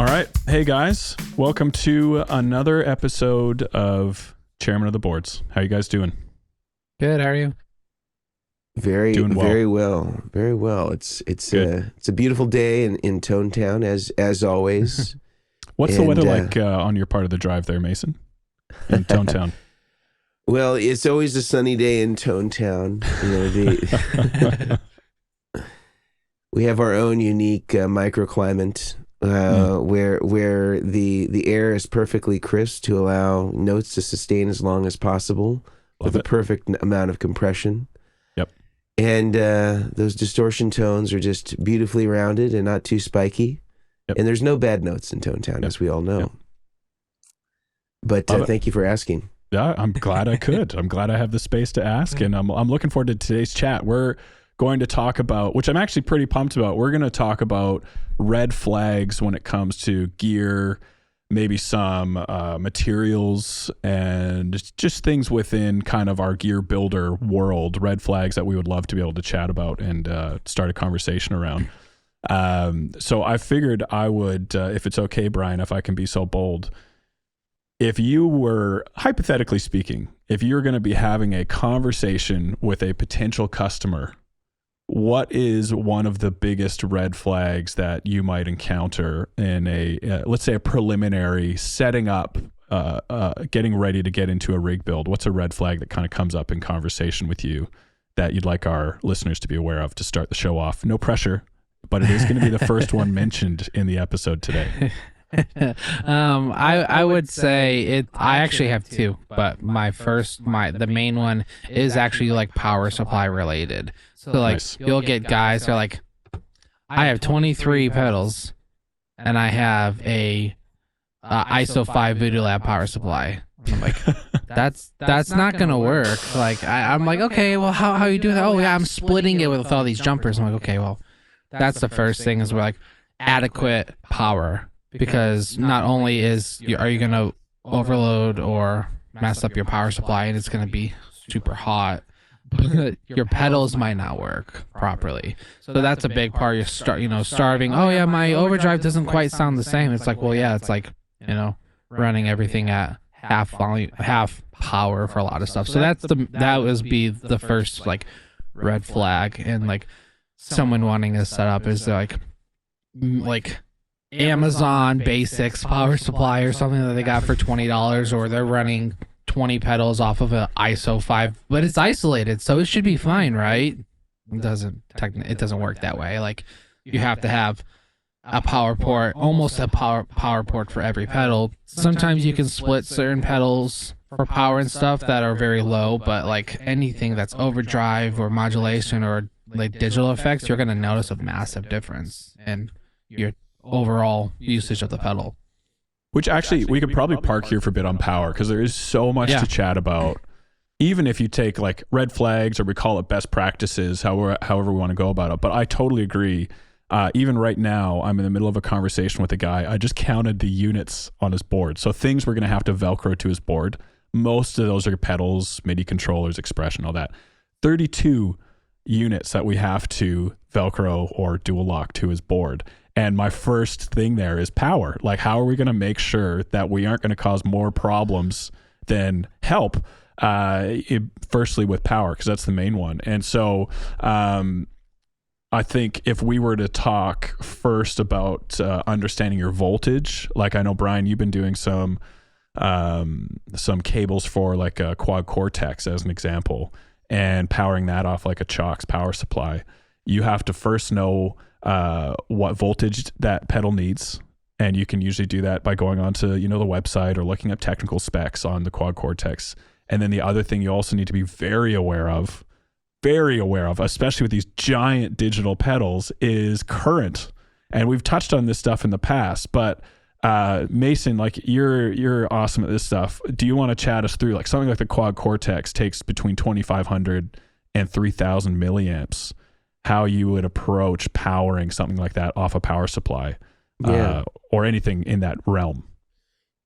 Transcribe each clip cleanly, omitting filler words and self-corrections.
All right. Hey, guys. Welcome to another episode of Chairmen of the Boards. How you guys doing? Good. How are you? Very well. It's Good. a beautiful day in Tone Town as always. What's the weather like on your part of the drive there, Mason? In Tone Town. Well, it's always a sunny day in Tone Town. You know, we have our own unique microclimate where the air is perfectly crisp to allow notes to sustain as long as possible with a perfect amount of compression. Yep. And those distortion tones are just beautifully rounded and not too spiky. Yep. And there's no bad notes in Tone Town, as we all know. Yep. But thank you for asking. Yeah, I'm glad I could. I'm glad I have the space to ask, and I'm looking forward to today's chat. We're going to talk about, which I'm actually pretty pumped about, we're going to talk about red flags when it comes to gear, maybe some materials, and just things within kind of our gear builder world, red flags that we would love to be able to chat about and start a conversation around. So I figured I would, if it's okay, Brian, if I can be so bold, if you were, hypothetically speaking, if you're going to be having a conversation with a potential customer, what is one of the biggest red flags that you might encounter in a, let's say, a preliminary setting up, getting ready to get into a rig build? What's a red flag that kind of comes up in conversation with you that you'd like our listeners to be aware of to start the show off? No pressure, but it is going to be the first one mentioned in the episode today. I would say it. I actually have two, but the main one is actually like power supply related. So like Nice. You'll get guys who are like, I have 23 pedals, and I have a ISO 5 Voodoo Lab power supply. I'm like, that's not gonna work. Like I'm like, okay, well how you do that? Oh yeah, I'm splitting it with all these jumpers. I'm like, okay, well that's the first thing is we're like adequate power. Because not only are you going to overload or mess up your power supply and it's going to be super hot, but your pedals might not work properly. So that's a big part. You're starving. Oh yeah, my overdrive doesn't quite sound the same. It's like, well, yeah, it's like, running everything at half volume, half power for a lot of stuff. So that would be the first like red flag, and like someone wanting to set up is like Amazon Basics power supply or something that they got for $20, or they're running 20 pedals off of an ISO 5, but it's isolated, so it should be fine, right? It doesn't work that way. Like you have to have a power port, almost a power port for every pedal. Sometimes you can split certain pedals for power and stuff that are very low, but like anything that's overdrive or modulation or like digital effects, you're going to notice a massive difference in your overall usage of the pedal. Which actually, we could probably park here for a bit on power, because there is so much to chat about. Even if you take like red flags, or we call it best practices, however we want to go about it. But I totally agree. Even right now, I'm in the middle of a conversation with a guy. I just counted the units on his board. So things we're going to have to Velcro to his board. Most of those are pedals, MIDI controllers, expression, all that. 32 units that we have to Velcro or dual lock to his board. And my first thing there is power. Like, how are we going to make sure that we aren't going to cause more problems than help? Firstly, with power, because that's the main one. And so I think if we were to talk first about understanding your voltage, like I know, Brian, you've been doing some cables for like a quad cortex as an example, and powering that off like a Chalks power supply. You have to first know what voltage that pedal needs, and you can usually do that by going onto the website or looking up technical specs on the quad cortex. And then the other thing you also need to be very aware of, especially with these giant digital pedals, is current. And we've touched on this stuff in the past, but Mason, like you're awesome at this stuff. Do you want to chat us through like something like the quad cortex takes between 2,500 and 3,000 milliamps? How you would approach powering something like that off a power supply, or anything in that realm.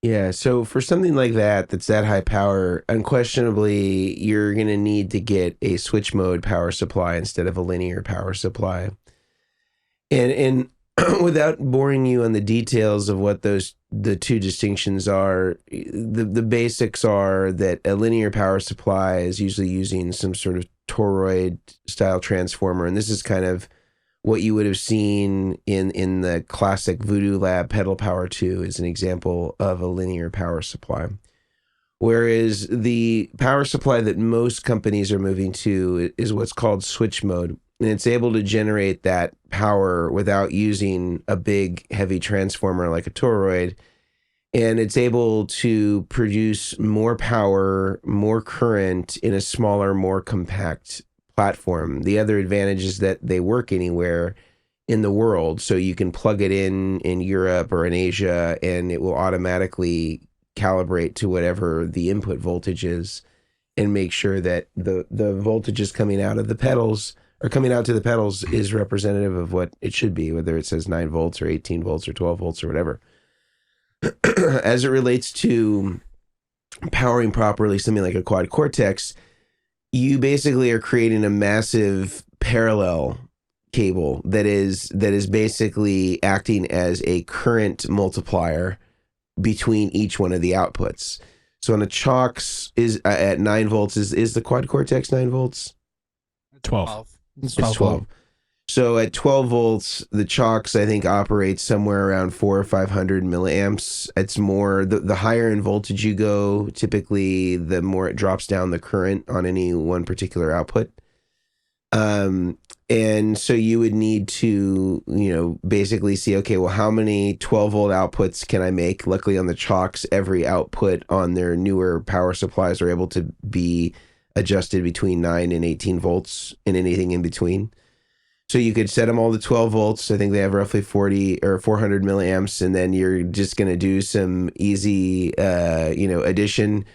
Yeah, so for something like that's that high power, unquestionably, you're going to need to get a switch mode power supply instead of a linear power supply. And without boring you on the details of what the two distinctions are, the basics are that a linear power supply is usually using some sort of toroid style transformer, and this is kind of what you would have seen in the classic Voodoo Lab Pedal Power 2 is an example of a linear power supply. Whereas the power supply that most companies are moving to is what's called switch mode. And it's able to generate that power without using a big, heavy transformer like a toroid. And it's able to produce more power, more current in a smaller, more compact platform. The other advantage is that they work anywhere in the world. So you can plug it in Europe or in Asia, and it will automatically calibrate to whatever the input voltage is and make sure that the voltages coming out of the pedals or coming out to the pedals is representative of what it should be, whether it says 9 volts or 18 volts or 12 volts or whatever. As it relates to powering properly something like a quad cortex, you basically are creating a massive parallel cable that is basically acting as a current multiplier between each one of the outputs. So on a Chalks is at 9 volts, is the quad cortex 9 volts? 12. It's It's 12. So at 12 volts, the Chalks, I think, operates somewhere around 400 or 500 milliamps. It's more, the higher in voltage you go, typically, the more it drops down the current on any one particular output. And so you would need to, basically see, okay, well, how many 12 volt outputs can I make? Luckily on the Chalks, every output on their newer power supplies are able to be adjusted between 9 and 18 volts and anything in between. So you could set them all to 12 volts. I think they have roughly 40 or 400 milliamps. And then you're just going to do some easy, addition.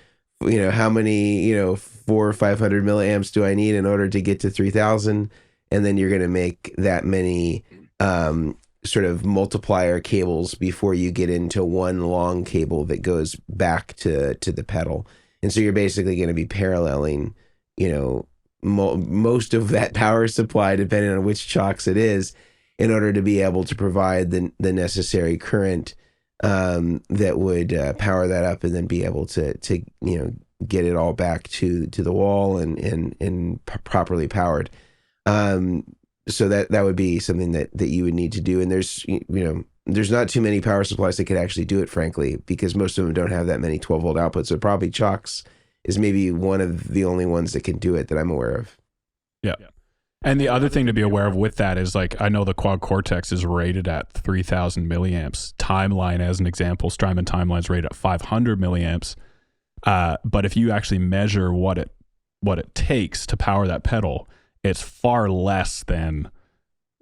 How many, 400 or 500 milliamps do I need in order to get to 3000? And then you're going to make that many sort of multiplier cables before you get into one long cable that goes back to the pedal. And so you're basically going to be paralleling, most of that power supply, depending on which Chalks it is, in order to be able to provide the necessary current that would power that up and then be able to get it all back to the wall and properly powered. So that would be something that you would need to do. And there's not too many power supplies that could actually do it, frankly, because most of them don't have that many 12 volt outputs. So probably Chalks is maybe one of the only ones that can do it that I'm aware of. Yeah. And the other thing to be aware of with that is, like, I know the quad cortex is rated at 3000 milliamps. Timeline, as an example, Strymon Timeline is rated at 500 milliamps. But if you actually measure what it takes to power that pedal, it's far less than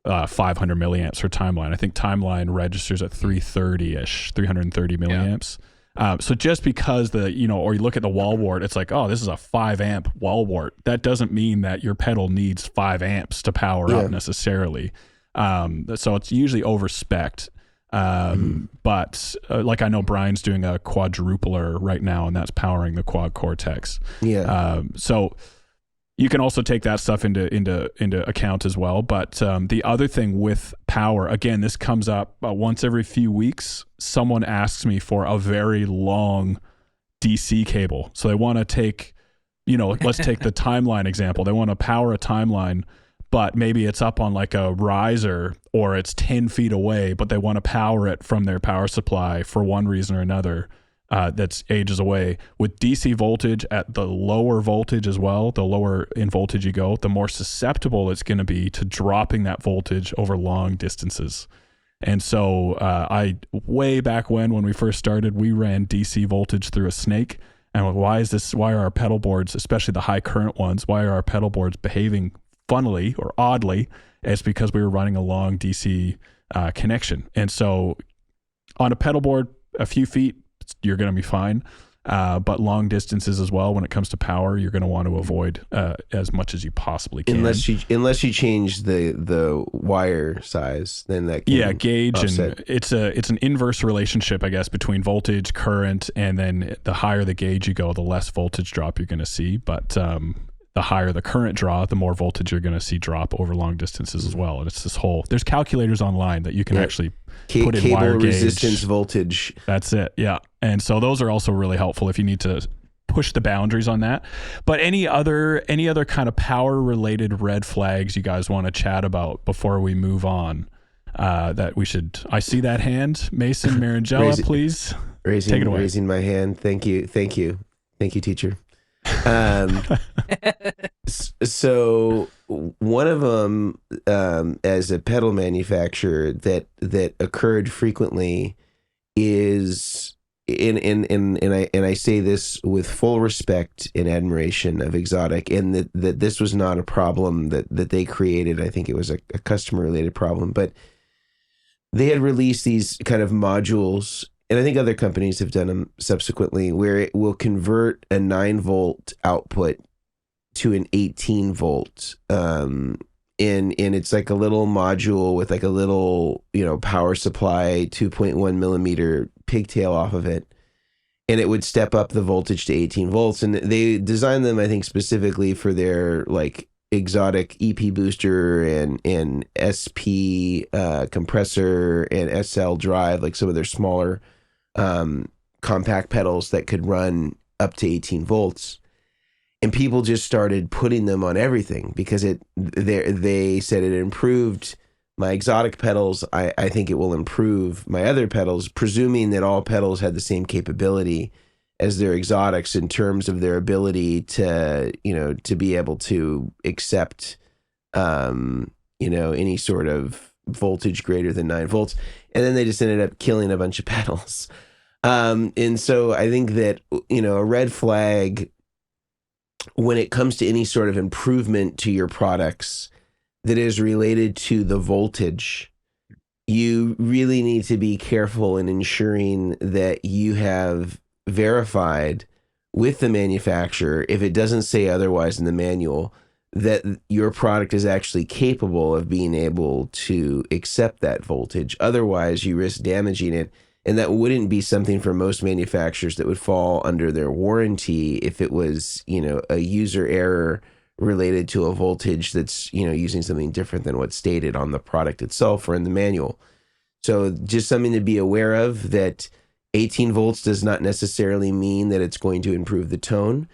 500 milliamps for Timeline. I think Timeline registers at 330-ish, 330 milliamps. So just because or you look at the wall wart, it's like, oh, this is a 5 amp wall wart. That doesn't mean that your pedal needs 5 amps to power up necessarily. So it's usually over-spec'd. But like, I know Brian's doing a quadrupler right now, and that's powering the quad cortex. So you can also take that stuff into account as well. But the other thing with power, again, this comes up once every few weeks. Someone asks me for a very long DC cable. So they want to take, let's take the Timeline example. They want to power a Timeline, but maybe it's up on like a riser or it's 10 feet away, but they want to power it from their power supply for one reason or another. That's ages away. With DC voltage at the lower voltage as well, the lower in voltage you go, the more susceptible it's going to be to dropping that voltage over long distances. And so way back when we first started, we ran DC voltage through a snake. And why are our pedal boards, especially the high current ones, why are our pedal boards behaving funnily or oddly? It's because we were running a long DC connection. And so on a pedal board, a few feet, you're going to be fine. But long distances as well, when it comes to power, you're going to want to avoid as much as you possibly can. Unless you change the wire size, then that can gauge offset. And it's an inverse relationship, I guess, between voltage, current, and then the higher the gauge you go, the less voltage drop you're going to see. But the the higher the current draw, the more voltage you're going to see drop over long distances as well. And it's this whole, there's calculators online that you can actually put in wire cable gauge. resistance voltage. That's it. Yeah. And so those are also really helpful if you need to push the boundaries on that. But any other kind of power related red flags you guys want to chat about before we move on? That we should, I see that hand. Mason Marangella, please. Take it away. Raising my hand. Thank you, teacher. So one of them, as a pedal manufacturer that occurred frequently is, and I say this with full respect and admiration of Exotic, and that this was not a problem that they created. I think it was a customer related problem, but they had released these kind of modules, and I think other companies have done them subsequently, where it will convert a 9-volt output to an 18-volt. And it's like a little module with like a little, power supply, 2.1 millimeter pigtail off of it. And it would step up the voltage to 18 volts. And they designed them, I think, specifically for their like Exotic EP booster and SP compressor and SL drive, like some of their smaller compact pedals that could run up to 18 volts. And people just started putting them on everything because they said it improved my Exotic pedals. I think it will improve my other pedals, presuming that all pedals had the same capability as their Exotics in terms of their ability to be able to accept, any sort of voltage greater than 9 volts. And then they just ended up killing a bunch of pedals. And so I think that, a red flag when it comes to any sort of improvement to your products that is related to the voltage, you really need to be careful in ensuring that you have verified with the manufacturer, if it doesn't say otherwise in the manual, that your product is actually capable of being able to accept that voltage. Otherwise, you risk damaging it. And that wouldn't be something for most manufacturers that would fall under their warranty if it was, a user error related to a voltage that's, using something different than what's stated on the product itself or in the manual. So just something to be aware of, that 18 volts does not necessarily mean that it's going to improve the tone.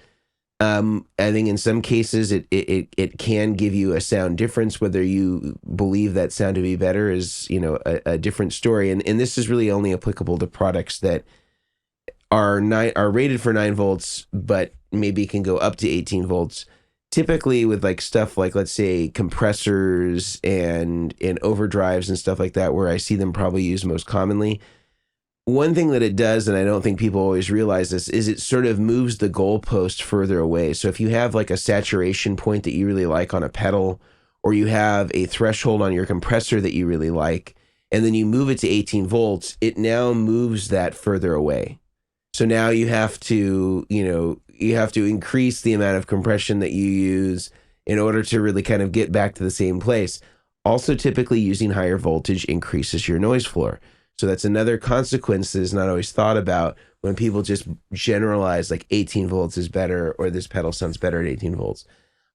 I think in some cases it can give you a sound difference. Whether you believe that sound to be better is, a different story. And this is really only applicable to products that are rated for 9 volts, but maybe can go up to 18 volts. Typically with like stuff like, let's say, compressors and overdrives and stuff like that, where I see them probably used most commonly. One thing that it does, and I don't think people always realize this, is it sort of moves the goalpost further away. So if you have like a saturation point that you really like on a pedal, or you have a threshold on your compressor that you really like, and then you move it to 18 volts, it now moves that further away. So now you have to, increase the amount of compression that you use in order to really kind of get back to the same place. Also, typically using higher voltage increases your noise floor. So that's another consequence that is not always thought about when people just generalize like 18 volts is better, or this pedal sounds better at 18 volts.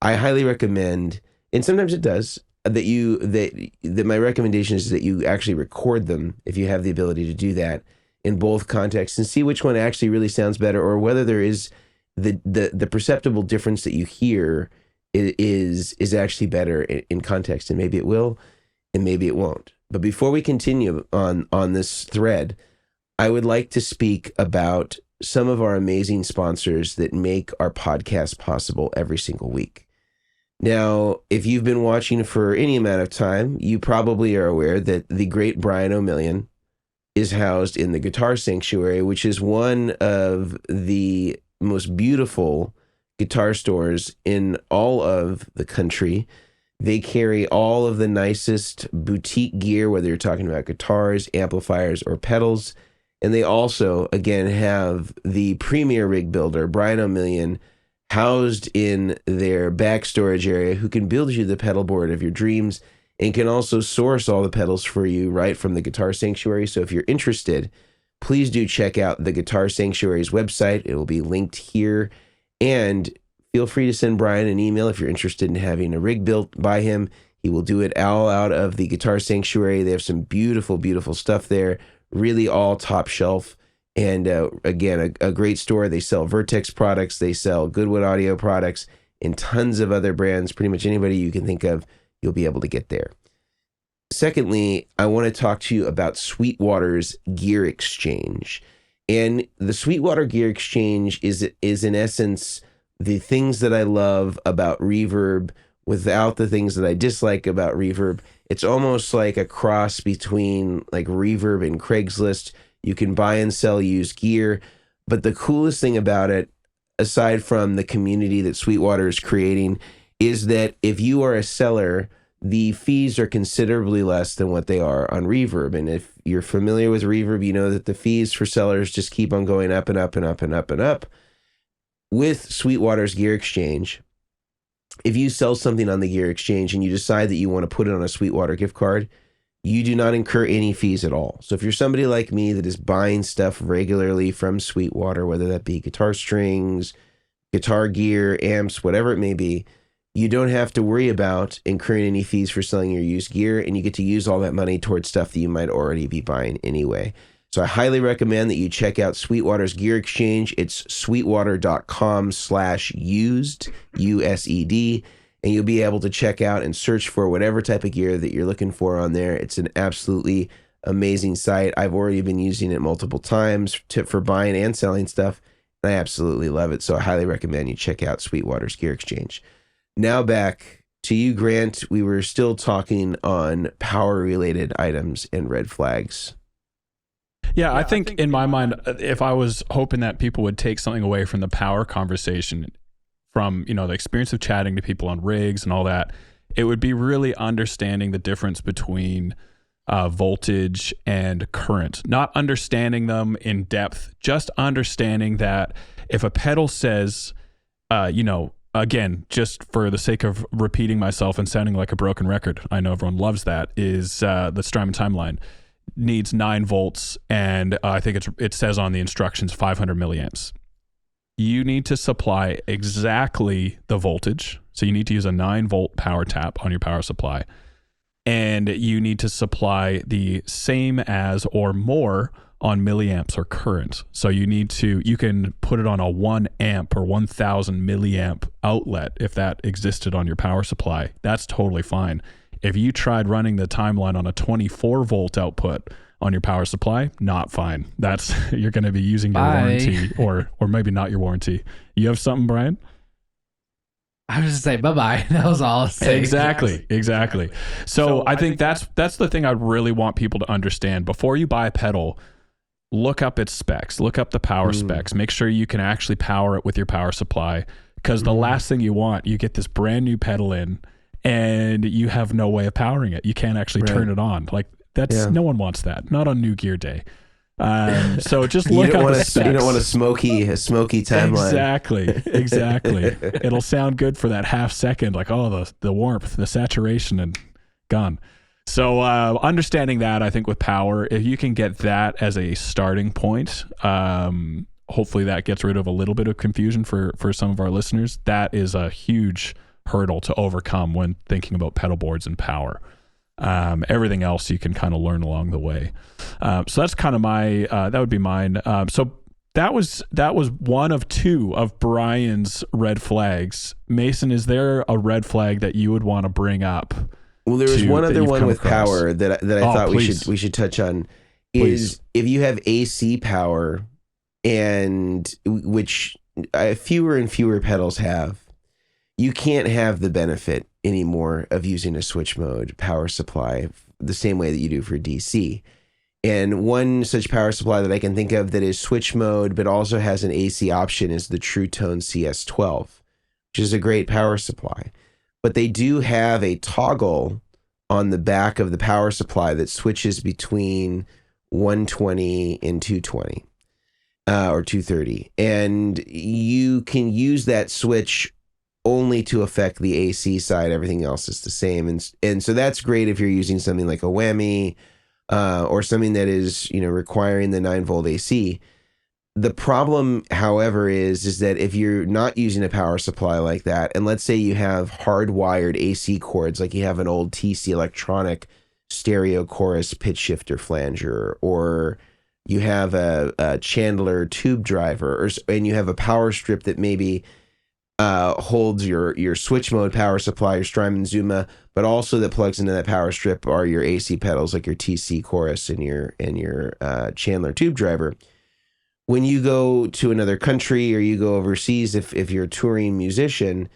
I highly recommend, and sometimes it does, that my recommendation is that you actually record them if you have the ability to do that in both contexts and see which one actually really sounds better, or whether there is the perceptible difference that you hear is actually better in context. And maybe it will, and maybe it won't. But before we continue on this thread, I would like to speak about some of our amazing sponsors that make our podcast possible every single week. Now, if you've been watching for any amount of time, you probably are aware that the great Brian Omilion is housed in the Guitar Sanctuary, which is one of the most beautiful guitar stores in all of the country. They carry all of the nicest boutique gear, whether you're talking about guitars, amplifiers, or pedals. And they also, again, have the premier rig builder, Brian Omilion, housed in their back storage area, who can build you the pedal board of your dreams and can also source all the pedals for you right from the Guitar Sanctuary. So if you're interested, please do check out the Guitar Sanctuary's website. It will be linked here. And feel free to send Brian an email if you're interested in having a rig built by him. He will do it all out of the Guitar Sanctuary. They have some beautiful, beautiful stuff there, really all top shelf. And again, a great store. They sell Vertex products, they sell Goodwood audio products, and tons of other brands. Pretty much anybody you can think of, you'll be able to get there. Secondly, I want to talk to you about Sweetwater's Gear Exchange. And the Sweetwater Gear Exchange is in essence the things that I love about reverb without the things that I dislike about reverb. It's almost like a cross between like reverb and Craigslist. You can buy and sell used gear. But the coolest thing about it, aside from the community that Sweetwater is creating, is that if you are a seller, the fees are considerably less than what they are on reverb. And if you're familiar with reverb, you know that the fees for sellers just keep on going up and up and up and up and up. With Sweetwater's Gear Exchange, if you sell something on the Gear Exchange and you decide that you want to put it on a Sweetwater gift card, you do not incur any fees at all. So if you're somebody like me that is buying stuff regularly from Sweetwater, whether that be guitar strings, guitar gear, amps, whatever it may be, you don't have to worry about incurring any fees for selling your used gear, and you get to use all that money towards stuff that you might already be buying anyway. So I highly recommend that you check out Sweetwater's Gear Exchange. It's sweetwater.com/used, USED, and you'll be able to check out and search for whatever type of gear that you're looking for on there. It's an absolutely amazing site. I've already been using it multiple times for buying and selling stuff, and I absolutely love it. So I highly recommend you check out Sweetwater's Gear Exchange. Now back to you, Grant. We were still talking on power-related items and red flags. Yeah, I think in my mind, if I was hoping that people would take something away from the power conversation, from, you know, the experience of chatting to people on rigs and all that, it would be really understanding the difference between voltage and current. Not understanding them in depth, just understanding that if a pedal says, you know, again, just for the sake of repeating myself and sounding like a broken record, I know everyone loves that, is the Strymon timeline needs 9 volts, and I think it says on the instructions 500 milliamps. You need to supply exactly the voltage, so you need to use a 9-volt power tap on your power supply, and you need to supply the same as or more on milliamps or current. So you can put it on a 1 amp or 1000 milliamp outlet if that existed on your power supply. That's totally fine. If you tried running the timeline on a 24 volt output on your power supply, not fine. That's you're going to be using your warranty or maybe not your warranty. You have something, Brian? I was just saying bye-bye. That was all I was saying. Exactly. So I think that's the thing I really want people to understand. Before you buy a pedal, look up its specs, look up the power specs, make sure you can actually power it with your power supply, because the last thing you want, you get this brand new pedal in and you have no way of powering it. You can't actually turn it on. Like no one wants that. Not on New Gear Day. So just look up the specs. You don't want a smoky timeline. Exactly. It'll sound good for that half second, like, oh, the warmth, the saturation, and gone. So understanding that, I think with power, if you can get that as a starting point, hopefully that gets rid of a little bit of confusion for some of our listeners. That is a huge hurdle to overcome when thinking about pedal boards and power. Everything else you can kind of learn along the way. So that's kind of my that would be mine. So that was one of 2 of Brian's red flags. Mason, is there a red flag that you would want to bring up? Well, there was one other one with power that I thought we should touch on. Is if you have AC power, and which fewer and fewer pedals have, you can't have the benefit anymore of using a switch mode power supply the same way that you do for DC. And one such power supply that I can think of that is switch mode but also has an AC option is the True Tone CS12, which is a great power supply. But they do have a toggle on the back of the power supply that switches between 120 and 220 or 230. And you can use that switch only to affect the AC side. Everything else is the same. And so that's great if you're using something like a whammy or something that is, requiring the 9-volt AC. The problem, however, is that if you're not using a power supply like that, and let's say you have hardwired AC cords, like you have an old TC electronic stereo chorus pitch shifter flanger, or you have a Chandler tube driver, and you have a power strip that maybe holds your switch mode power supply, your Strymon Zuma, but also that plugs into that power strip are your AC pedals, like your TC chorus and your Chandler tube driver. When you go to another country or you go overseas, if you're a touring musician,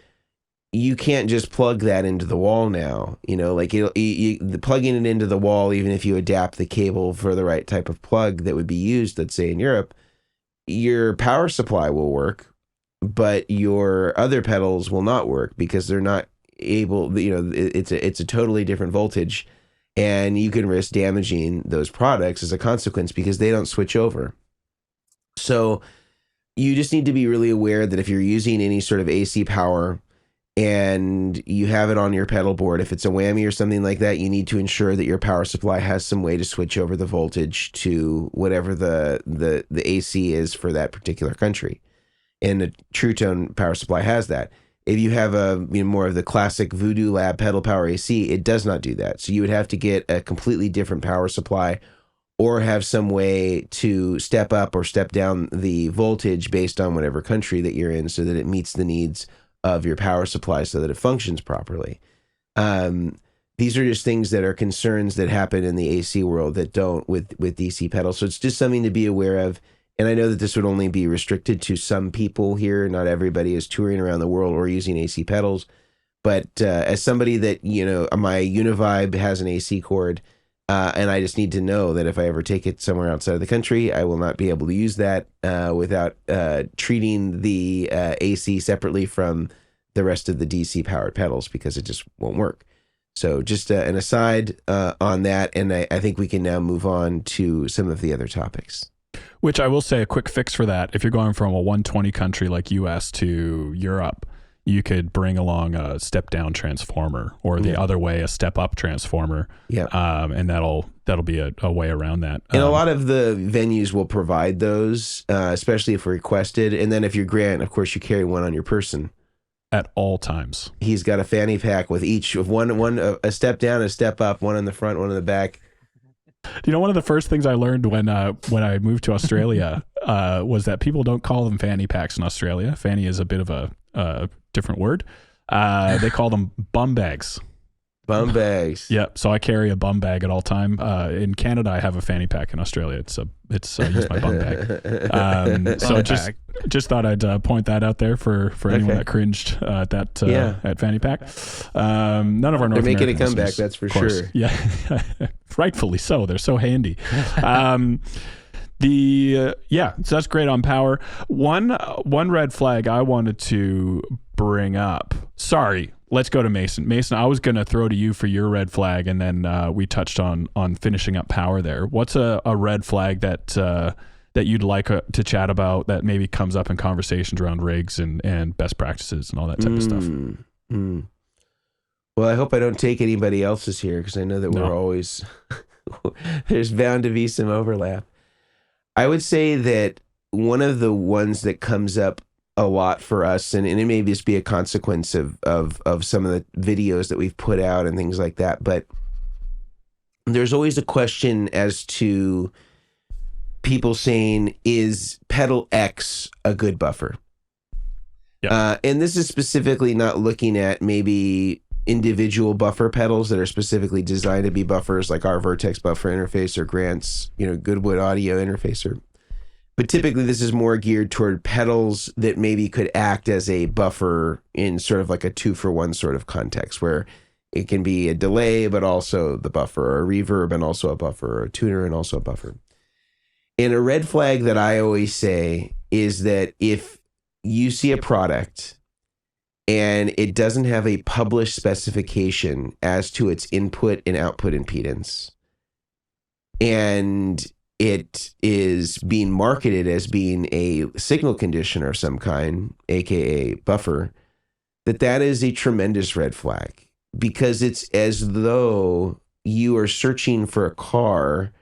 you can't just plug that into the wall now. Like plugging it into the wall, even if you adapt the cable for the right type of plug that would be used, let's say in Europe, your power supply will work, but your other pedals will not work because they're not able. It's a totally different voltage, and you can risk damaging those products as a consequence because they don't switch over. So you just need to be really aware that if you're using any sort of AC power and you have it on your pedal board, if it's a whammy or something like that, you need to ensure that your power supply has some way to switch over the voltage to whatever the AC is for that particular country. And a True Tone power supply has that. If you have more of the classic Voodoo Lab pedal power AC, it does not do that. So you would have to get a completely different power supply, or have some way to step up or step down the voltage based on whatever country that you're in so that it meets the needs of your power supply so that it functions properly. These are just things that are concerns that happen in the AC world that don't with DC pedals. So it's just something to be aware of. And I know that this would only be restricted to some people here. Not everybody is touring around the world or using AC pedals. But as somebody that, my Univibe has an AC cord, and I just need to know that if I ever take it somewhere outside of the country, I will not be able to use that without treating the AC separately from the rest of the DC powered pedals, because it just won't work. So just an aside on that, and I think we can now move on to some of the other topics. Which I will say, a quick fix for that, if you're going from a 120 country like US to Europe, you could bring along a step down transformer, or the other way, a step up transformer. Yeah. And that'll be a way around that. And a lot of the venues will provide those, especially if requested. And then if you're Grant, of course, you carry one on your person at all times. He's got a fanny pack with each of one a step down, a step up, one in the front, one in the back. One of the first things I learned when I moved to Australia was that people don't call them fanny packs in Australia. Fanny is a bit of a different word. They call them bum bags. Bum bags. Yep. So I carry a bum bag at all time. In Canada, I have a fanny pack. In Australia, it's use my bum bag. So just thought I'd point that out there for anyone that cringed at that at fanny pack. None of our North They're making a American comeback, listeners, that's for of course. sure. Yeah, rightfully so. They're so handy. So that's great on power. One red flag I wanted to bring up. Sorry, let's go to Mason. Mason, I was going to throw to you for your red flag, and then we touched on finishing up power there. What's a red flag that you'd like to chat about that maybe comes up in conversations around rigs and best practices and all that type of stuff? Well, I hope I don't take anybody else's here, because I know that we're always there's bound to be some overlap. I would say that one of the ones that comes up a lot for us, and it may just be a consequence of some of the videos that we've put out and things like that, but there's always a question as to people saying, is pedal X a good buffer? Yeah. And this is specifically not looking at maybe individual buffer pedals that are specifically designed to be buffers, like our Vertex buffer interface or Grant's, Goodwood audio interfacer. But typically this is more geared toward pedals that maybe could act as a buffer in sort of like a 2-for-1 sort of context, where it can be a delay, but also the buffer, or a reverb and also a buffer, or a tuner and also a buffer. And a red flag that I always say is that if you see a product and it doesn't have a published specification as to its input and output impedance, and it is being marketed as being a signal conditioner of some kind, aka buffer, that is a tremendous red flag, because it's as though you are searching for a car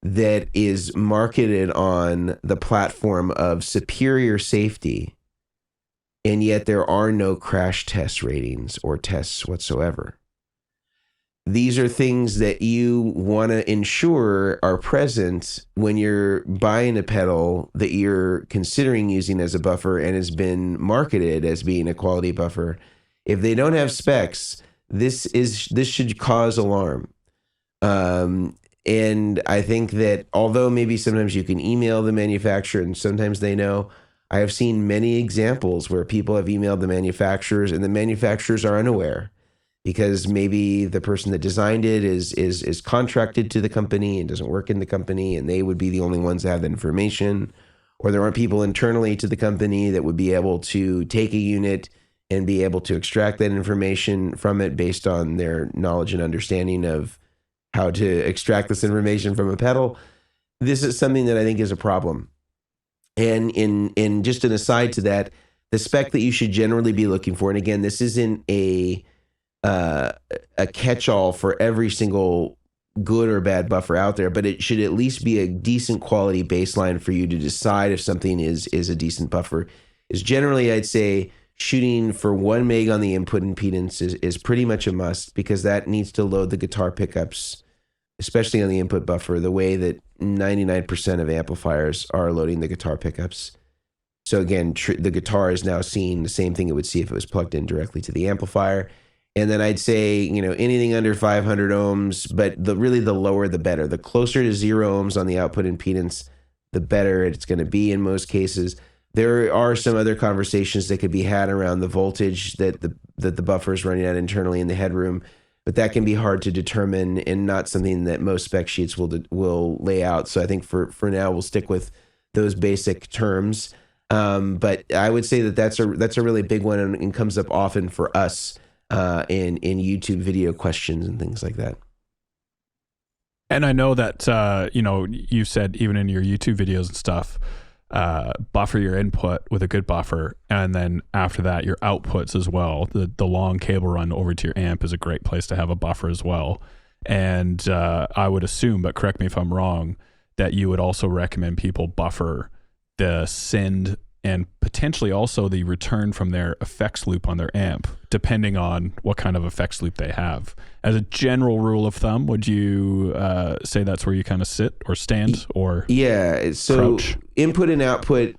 that is marketed on the platform of superior safety, and yet there are no crash test ratings or tests whatsoever. These are things that you want to ensure are present when you're buying a pedal that you're considering using as a buffer and has been marketed as being a quality buffer. If they don't have specs, this should cause alarm. And I think that although maybe sometimes you can email the manufacturer and sometimes they know, I have seen many examples where people have emailed the manufacturers and the manufacturers are unaware, because maybe the person that designed it is contracted to the company and doesn't work in the company, and they would be the only ones that have that information. Or there aren't people internally to the company that would be able to take a unit and be able to extract that information from it based on their knowledge and understanding of how to extract this information from a pedal. This is something that I think is a problem. And in just an aside to that, the spec that you should generally be looking for, and again, this isn't a catch-all for every single good or bad buffer out there, but it should at least be a decent quality baseline for you to decide if something is a decent buffer. Is generally, I'd say, shooting for 1 meg on the input impedance is pretty much a must, because that needs to load the guitar pickups, especially on the input buffer, the way that 99% of amplifiers are loading the guitar pickups. So again, the guitar is now seeing the same thing it would see if it was plugged in directly to the amplifier. And then I'd say, anything under 500 ohms, but really the lower the better. The closer to 0 ohms on the output impedance, the better it's going to be in most cases. There are some other conversations that could be had around the voltage that the buffer is running at internally in the headroom, but that can be hard to determine and not something that most spec sheets will lay out. So I think for now we'll stick with those basic terms. But I would say that's a really big one and comes up often for us in YouTube video questions and things like that. And I know that you said even in your YouTube videos and stuff, buffer your input with a good buffer, and then after that your outputs as well. The long cable run over to your amp is a great place to have a buffer as well. And I would assume, but correct me if I'm wrong, that you would also recommend people buffer the send and potentially also the return from their effects loop on their amp, depending on what kind of effects loop they have. As a general rule of thumb, would you say that's where you kind of sit or stand or so crouch? Input and output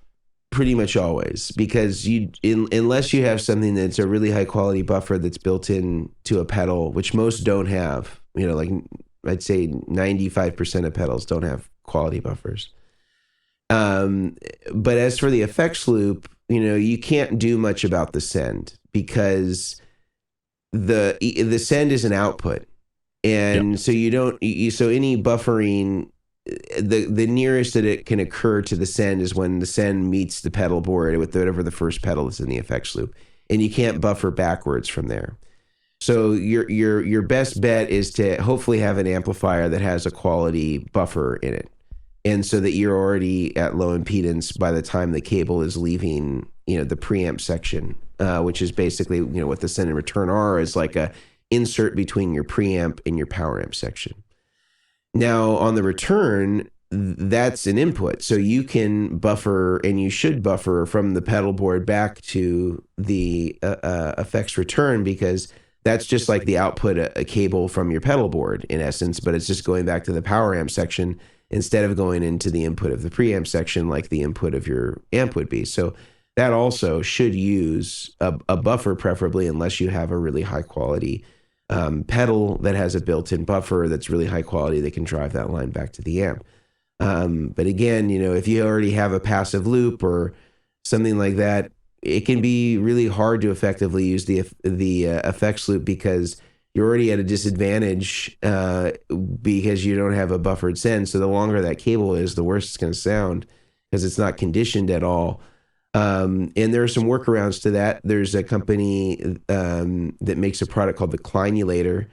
pretty much always, because unless you have something that's a really high quality buffer that's built in to a pedal, which most don't have, like I'd say 95% of pedals don't have quality buffers. But as for the effects loop, you can't do much about the send, because the send is an output. And so so any buffering, the nearest that it can occur to the send is when the send meets the pedal board with whatever the first pedal is in the effects loop, and you can't buffer backwards from there. So your best bet is to hopefully have an amplifier that has a quality buffer in it. And so that you're already at low impedance by the time the cable is leaving, the preamp section, which is basically, what the send and return are, is like a insert between your preamp and your power amp section. Now on the return, that's an input. So you can buffer, and you should buffer from the pedal board back to the effects return, because that's just like the output a cable from your pedal board in essence, but it's just going back to the power amp section instead of going into the input of the preamp section like the input of your amp would be. So that also should use a buffer, preferably, unless you have a really high quality pedal that has a built-in buffer that's really high quality that can drive that line back to the amp. But again, if you already have a passive loop or something like that, it can be really hard to effectively use the effects loop, because you're already at a disadvantage because you don't have a buffered send. So the longer that cable is, the worse it's going to sound, because it's not conditioned at all. And there are some workarounds to that. There's a company that makes a product called the Kleinulator,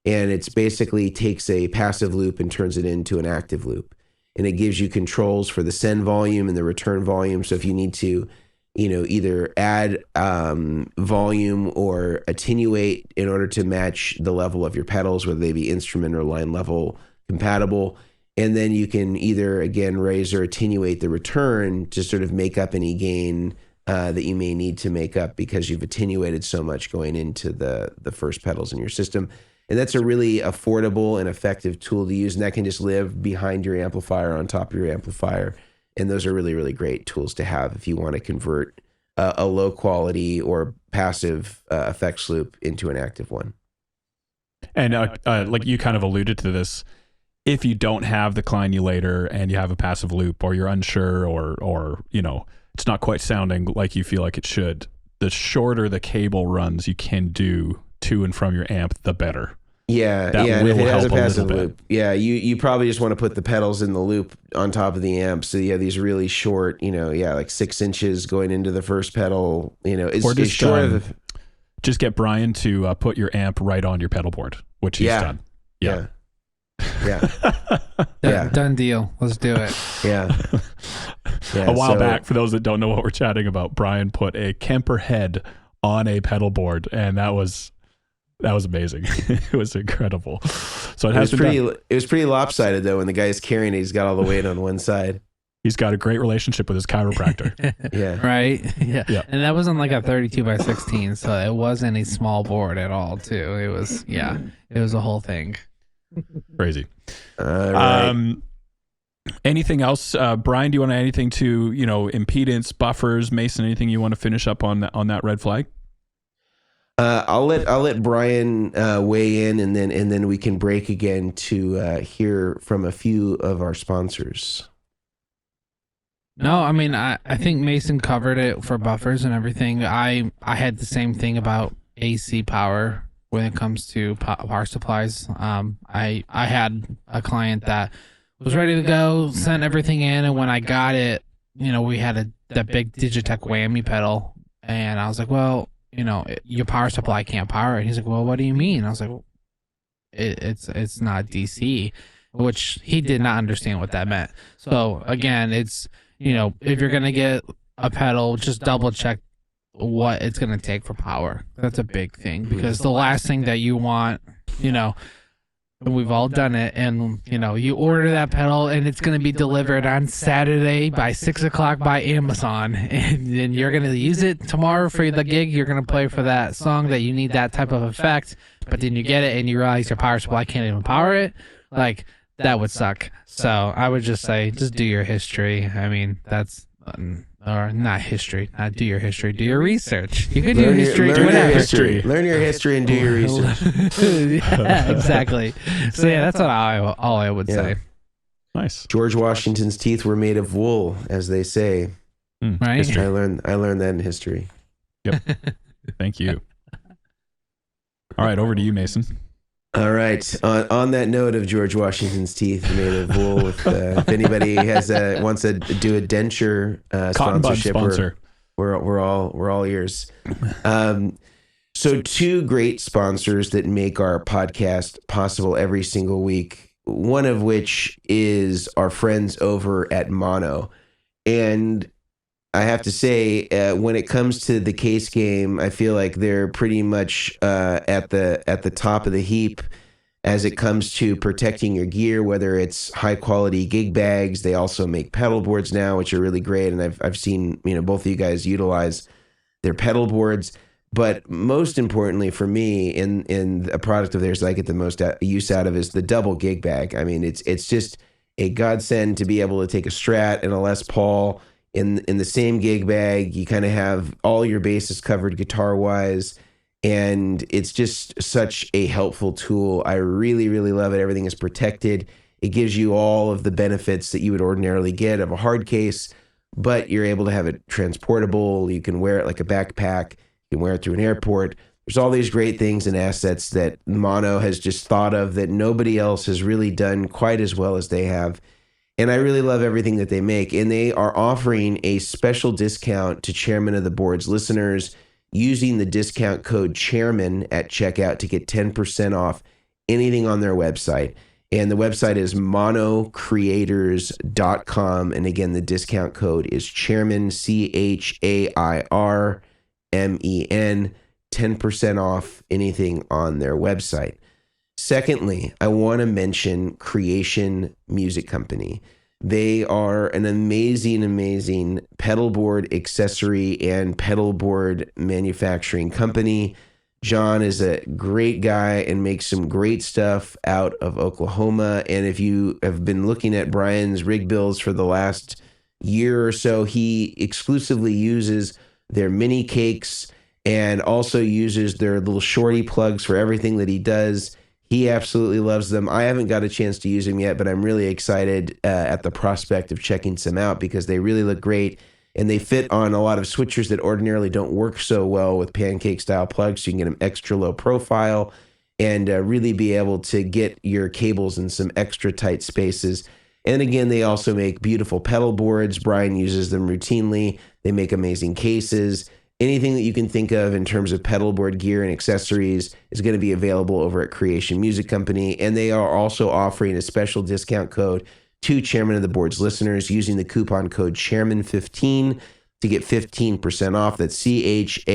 and it's basically takes a passive loop and turns it into an active loop. And it gives you controls for the send volume and the return volume. So if you need to, either add volume or attenuate in order to match the level of your pedals, whether they be instrument or line level compatible, And then you can either, again, raise or attenuate the return to sort of make up any gain that you may need to make up because you've attenuated so much going into the first pedals in your system. And that's a really affordable and effective tool to use. And that can just live behind your amplifier, on top of your amplifier. And those are really, really great tools to have if you want to convert a low quality or passive effects loop into an active one. And like you kind of alluded to this, if you don't have the clinulator and you have a passive loop, or you're unsure, or it's not quite sounding like you feel like it should, the shorter the cable runs you can do to and from your amp, the better. Yeah, and if it has a passive loop, you probably just want to put the pedals in the loop on top of the amp. So you have these really short, like 6 inches going into the first pedal. Or just get Brian to put your amp right on your pedal board, which he's done. Yeah. Done deal. Let's do it. Yeah. A while back, for those that don't know what we're chatting about, Brian put a Kemper head on a pedal board, and that was amazing. It was incredible. So it was pretty lopsided though when the guy's carrying it. He's got all the weight on one side. He's got a great relationship with his chiropractor. Yeah. Right. Yeah. And that was on like a 32x16, so it wasn't a small board at all. Too. It was a whole thing. Crazy. Right. Anything else, Brian? Do you want to add anything to impedance, buffers, Mason? Anything you want to finish up on that red flag? I'll let Brian weigh in, and then we can break again to hear from a few of our sponsors. No, I mean I think Mason covered it for buffers and everything. I had the same thing about AC power when it comes to power supplies. I had a client that was ready to go, sent everything in, and when I got it, we had that big Digitech whammy pedal, and I was like, well, your power supply can't power it. He's like, well, what do you mean? I was like, well, it's not DC, which he did not understand what that meant. So again, it's, if you're going to get a pedal, just double check what it's going to take for power. That's a big thing, because the last thing that you want, we've all done it, and you order that pedal and it's going to be delivered on Saturday by 6:00 by Amazon, and then you're going to use it tomorrow for the gig. You're going to play for that song that you need that type of effect, but then you get it and you realize your power supply can't even power it. Like, that would suck. So I would just say, just do your history. I mean, that's or not history, not do your history, do your research. You can do history, learn your history. Learn your history and do your research. Yeah, exactly. So yeah, that's what all I would say. Nice. George Washington's teeth were made of wool, as they say. Right. History. I learned that in history. Yep. Thank you. All right, over to you, Mason. All right. On that note of George Washington's teeth made of wool, if anybody wants to do a denture sponsorship, sponsor. we're all ears. So 2 great sponsors that make our podcast possible every single week. One of which is our friends over at Mono, and I have to say, when it comes to the case game, I feel like they're pretty much at the top of the heap as it comes to protecting your gear, whether it's high quality gig bags. They also make pedal boards now, which are really great, and I've seen both of you guys utilize their pedal boards. But most importantly for me, in a product of theirs that I get the most use out of is the double gig bag. I mean, it's just a godsend to be able to take a Strat and a Les Paul in the same gig bag. You kind of have all your bases covered guitar wise, and it's just such a helpful tool. I really, really love it. Everything is protected. It gives you all of the benefits that you would ordinarily get of a hard case, but you're able to have it transportable. You can wear it like a backpack. You can wear it through an airport. There's all these great things and assets that Mono has just thought of that nobody else has really done quite as well as they have. And I really love everything that they make. And they are offering a special discount to Chairmen of the Boards listeners using the discount code Chairmen at checkout to get 10% off anything on their website. And the website is monocreators.com. And again, the discount code is Chairmen, CHAIRMEN, 10% off anything on their website. Secondly, I want to mention Creation Music Company. They are an amazing, amazing pedalboard accessory and pedalboard manufacturing company. John is a great guy and makes some great stuff out of Oklahoma. And if you have been looking at Brian's rig builds for the last year or so, he exclusively uses their mini cakes and also uses their little shorty plugs for everything that he does. He absolutely loves them. I haven't got a chance to use them yet, but I'm really excited at the prospect of checking some out because they really look great. And they fit on a lot of switchers that ordinarily don't work so well with pancake style plugs. So you can get them extra low profile and really be able to get your cables in some extra tight spaces. And again, they also make beautiful pedal boards. Brian uses them routinely. They make amazing cases. Anything that you can think of in terms of pedal board gear and accessories is going to be available over at Creation Music Company. And they are also offering a special discount code to Chairman of the Boards listeners using the coupon code Chairmen15 to get 15% off. That's CHAIRMEN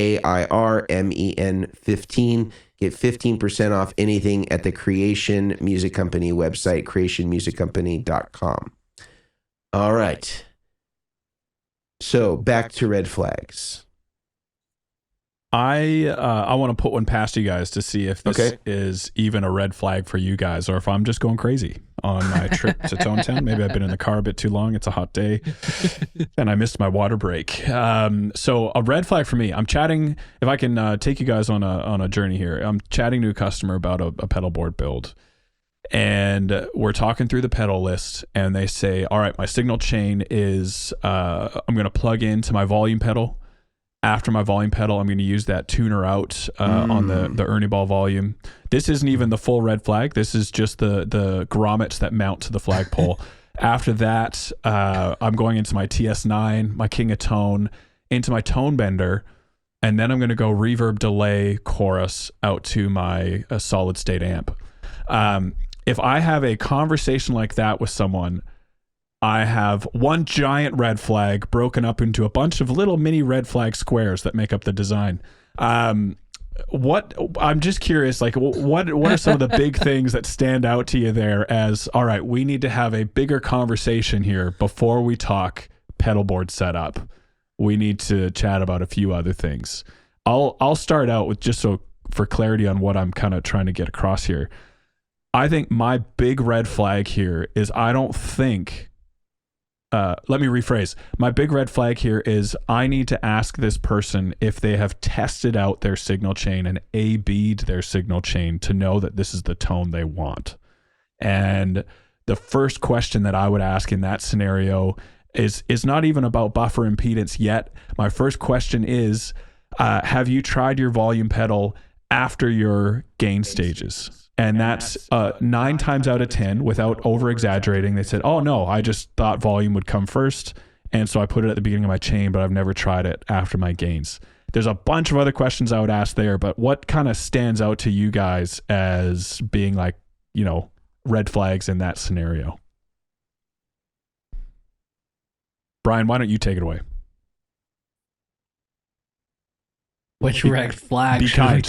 15. Get 15% off anything at the Creation Music Company website, creationmusiccompany.com. All right. So back to red flags. I want to put one past you guys to see if this is even a red flag for you guys, or if I'm just going crazy on my trip to Tonetown. Maybe I've been in the car a bit too long. It's a hot day, and I missed my water break. So a red flag for me. I'm chatting. If I can take you guys on a journey here, I'm chatting to a customer about a pedal board build, and we're talking through the pedal list, and they say, "All right, my signal chain is I'm going to plug into my volume pedal." After my volume pedal, I'm going to use that tuner out on the Ernie Ball volume. This isn't even the full red flag. This is just the grommets that mount to the flagpole. After that, I'm going into my TS9, my King of Tone, into my tone bender, and then I'm going to go reverb, delay, chorus out to my solid state amp. If I have a conversation like that with someone, I have one giant red flag broken up into a bunch of little mini red flag squares that make up the design. I'm just curious, like what are some of the big things that stand out to you there as, all right, we need to have a bigger conversation here before we talk pedalboard setup. We need to chat about a few other things. I'll start out with, just so for clarity on what I'm kind of trying to get across here. I think my big red flag here is I don't think let me rephrase. My big red flag here is I need to ask this person if they have tested out their signal chain and A/B'd their signal chain to know that this is the tone they want. And the first question that I would ask in that scenario is not even about buffer impedance yet. My first question is, have you tried your volume pedal after your gain stages? And that's 9 times out of 10, without over exaggerating. They said, "Oh no, I just thought volume would come first, and so I put it at the beginning of my chain, but I've never tried it after my gains." There's a bunch of other questions I would ask there, but what kind of stands out to you guys as being like, red flags in that scenario? Brian, why don't you take it away? Which red flag? Be kind,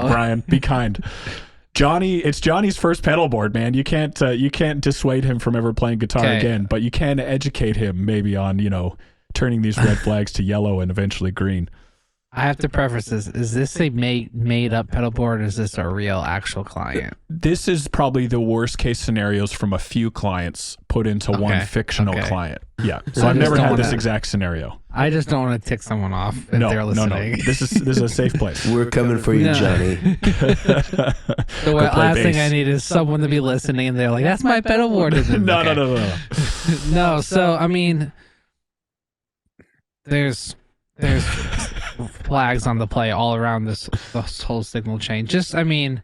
Brian. Be kind. Johnny, it's Johnny's first pedal board, man. You can't dissuade him from ever playing guitar again, but you can educate him maybe on, turning these red flags to yellow and eventually green. I have to preface this. Is this a made up pedal board, or is this a real actual client? This is probably the worst case scenarios from a few clients put into one fictional client. Yeah. So I've never had this exact scenario. I just don't want to tick someone off if they're listening. No. This is a safe place. We're coming for you, Johnny. The last thing I need is someone to be listening and they're like, "That's my pedal board." No. No, so I mean, there's flags on the play all around this whole signal chain. Just, I mean,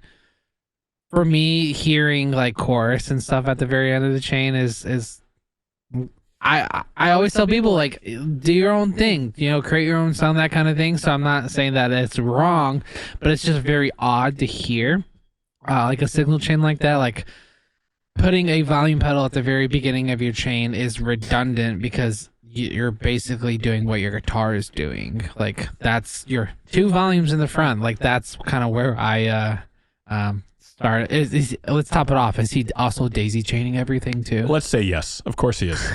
for me, hearing like chorus and stuff at the very end of the chain is I always tell people, like, do your own thing, create your own sound, that kind of thing. So I'm not saying that it's wrong, but it's just very odd to hear like a signal chain like that. Like, putting a volume pedal at the very beginning of your chain is redundant because you're basically doing what your guitar is doing. Like, that's your 2 volumes in the front. Like, that's kind of where I start? Let's top it off. Is he also daisy chaining everything too? Let's say yes. Of course he is.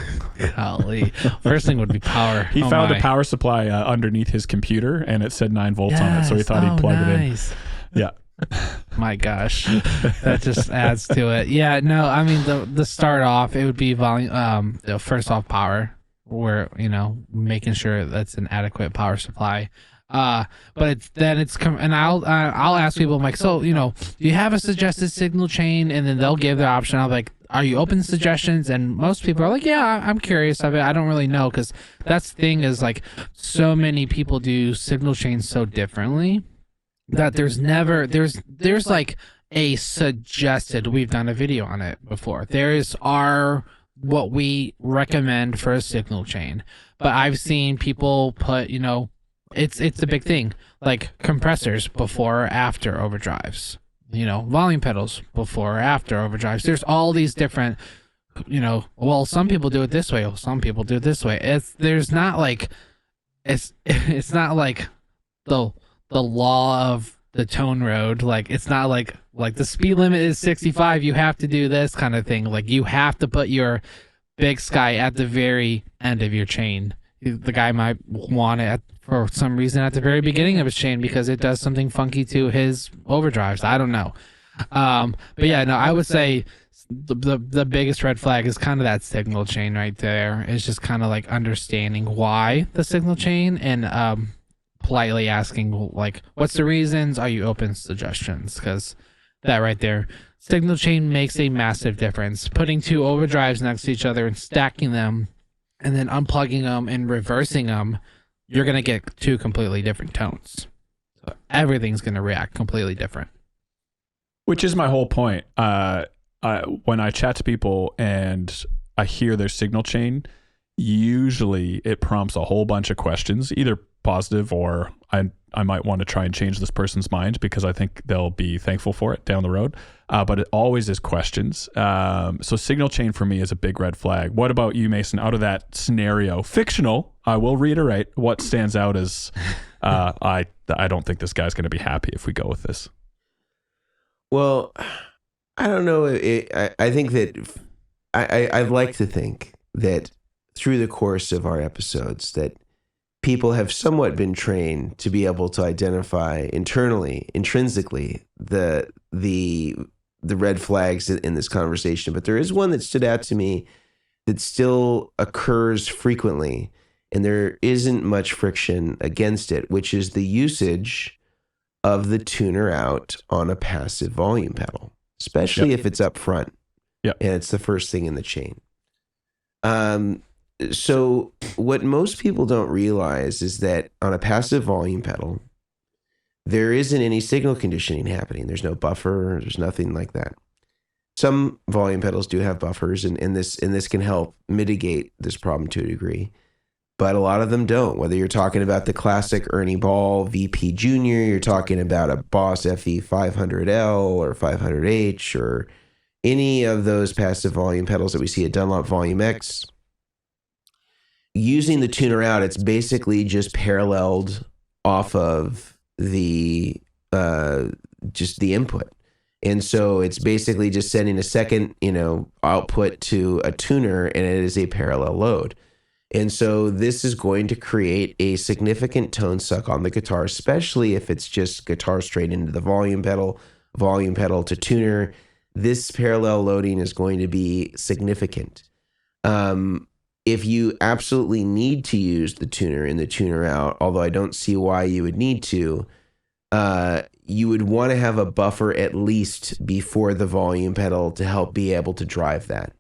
Golly. First thing would be power. He found a power supply underneath his computer, and it said 9 volts on it, so he thought he'd plug it in. Yeah. My gosh, that just adds to it. Yeah, no, I mean the start off, it would be volume. First off, power, where making sure that's an adequate power supply. But and I'll ask people, I'm like, so do you have a suggested signal chain? And then they'll give their option. I'll be like, are you open to suggestions? And most people are like, yeah, I'm curious of it. I don't really know, because that's the thing is like so many people do signal chains so differently that there's like a suggested. We've done a video on it before. There's what we recommend for a signal chain, but I've seen people put it's a big thing, like compressors before or after overdrives, volume pedals before or after overdrives. There's all these different, well, some people do it this way, some people do it this way. It's not like the law of the tone road. Like, it's not like the speed limit is 65, you have to do this kind of thing. Like, you have to put your big sky at the very end of your chain. The guy might want it for some reason at the very beginning of his chain because it does something funky to his overdrives. I don't know. But yeah, no, I would say the biggest red flag is kind of that signal chain right there. It's just kind of like understanding why the signal chain, and politely asking, like, what's the reasons? Are you open to suggestions? Because that right there, signal chain makes a massive difference. Putting 2 overdrives next to each other and stacking them and then unplugging them and reversing them, you're going to get 2 completely different tones. So everything's going to react completely different. Which is my whole point. When I chat to people and I hear their signal chain, usually it prompts a whole bunch of questions, either positive or I might want to try and change this person's mind because I think they'll be thankful for it down the road. But it always is questions. So signal chain for me is a big red flag. What about you, Mason? Out of that scenario, fictional, I will reiterate what stands out as I don't think this guy's going to be happy if we go with this. Well, I don't know. I think that I'd like to think that through the course of our episodes that people have somewhat been trained to be able to identify intrinsically, the red flags in this conversation. But there is one that stood out to me that still occurs frequently, and there isn't much friction against it, which is the usage of the tuner out on a passive volume pedal, especially if it's up front. Yep. And it's the first thing in the chain. So what most people don't realize is that on a passive volume pedal, there isn't any signal conditioning happening. There's no buffer. There's nothing like that. Some volume pedals do have buffers, and this can help mitigate this problem to a degree. But a lot of them don't. Whether you're talking about the classic Ernie Ball VP Junior, you're talking about a Boss FE 500L or 500H, or any of those passive volume pedals that we see at Dunlop Volume X, using the tuner out, it's basically just paralleled off of the just the input. And so it's basically just sending a second, output to a tuner, and it is a parallel load. And so this is going to create a significant tone suck on the guitar, especially if it's just guitar straight into the volume pedal to tuner. This parallel loading is going to be significant. If you absolutely need to use the tuner in the tuner out, although I don't see why you would need to, you would want to have a buffer at least before the volume pedal to help be able to drive that.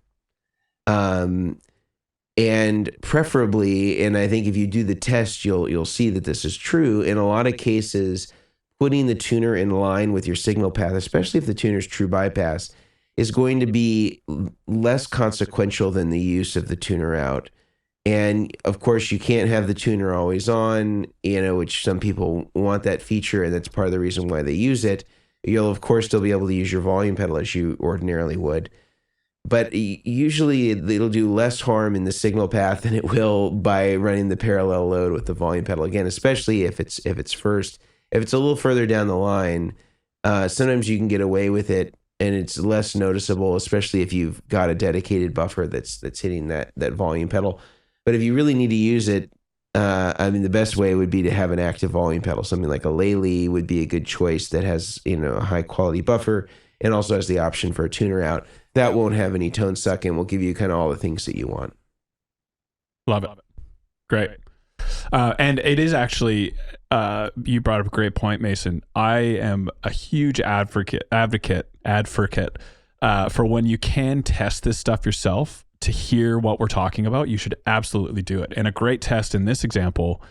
And preferably, and I think if you do the test, you'll see that this is true. In a lot of cases, putting the tuner in line with your signal path, especially if the tuner's true bypass, is going to be less consequential than the use of the tuner out. And of course, you can't have the tuner always on, which some people want that feature, and that's part of the reason why they use it. You'll of course still be able to use your volume pedal as you ordinarily would. But usually it'll do less harm in the signal path than it will by running the parallel load with the volume pedal. Again, especially if it's first. If it's a little further down the line, Sometimes you can get away with it, and it's less noticeable, especially if you've got a dedicated buffer that's hitting that volume pedal. But if you really need to use it, I mean, the best way would be to have an active volume pedal. Something like a Lely would be a good choice that has, a high quality buffer and also has the option for a tuner out. That won't have any tone suck and will give you kind of all the things that you want. Love it. Great. And it is actually, you brought up a great point, Mason. I am a huge advocate for when you can test this stuff yourself to hear what we're talking about. You should absolutely do it. And a great test in this example,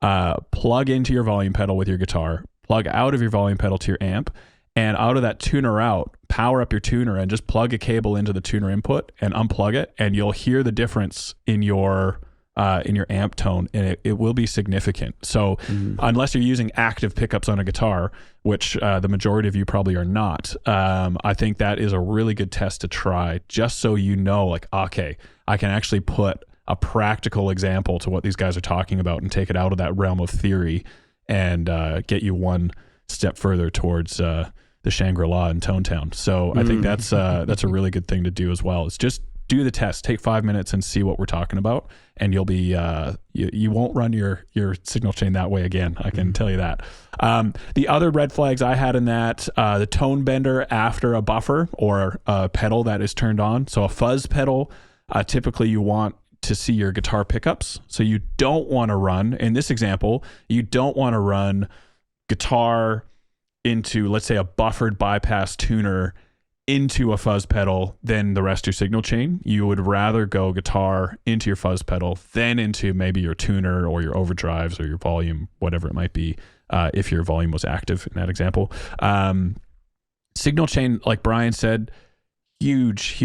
plug into your volume pedal with your guitar, plug out of your volume pedal to your amp, and out of that tuner out, power up your tuner and just plug a cable into the tuner input and unplug it, and you'll hear the difference in your amp tone, and it will be significant. So unless you're using active pickups on a guitar, which the majority of you probably are not, I think that is a really good test to try, just so you know, like, okay, I can actually put a practical example to what these guys are talking about and take it out of that realm of theory and get you one step further towards the Shangri-La in Tone Town. So I think that's a really good thing to do as well. It's just do the test, take 5 minutes and see what we're talking about, and you'll be you won't run your signal chain that way again. I can tell you that. The other red flags I had in that, the tone bender after a buffer or a pedal that is turned on. So a fuzz pedal, typically you want to see your guitar pickups. So you don't want to run, in this example, you don't want to run guitar into, let's say, a buffered bypass tuner into a fuzz pedal, then the rest of your signal chain. You would rather go guitar into your fuzz pedal, then into maybe your tuner or your overdrives or your volume, whatever it might be, if your volume was active in that example. Signal chain, like Brian said, huge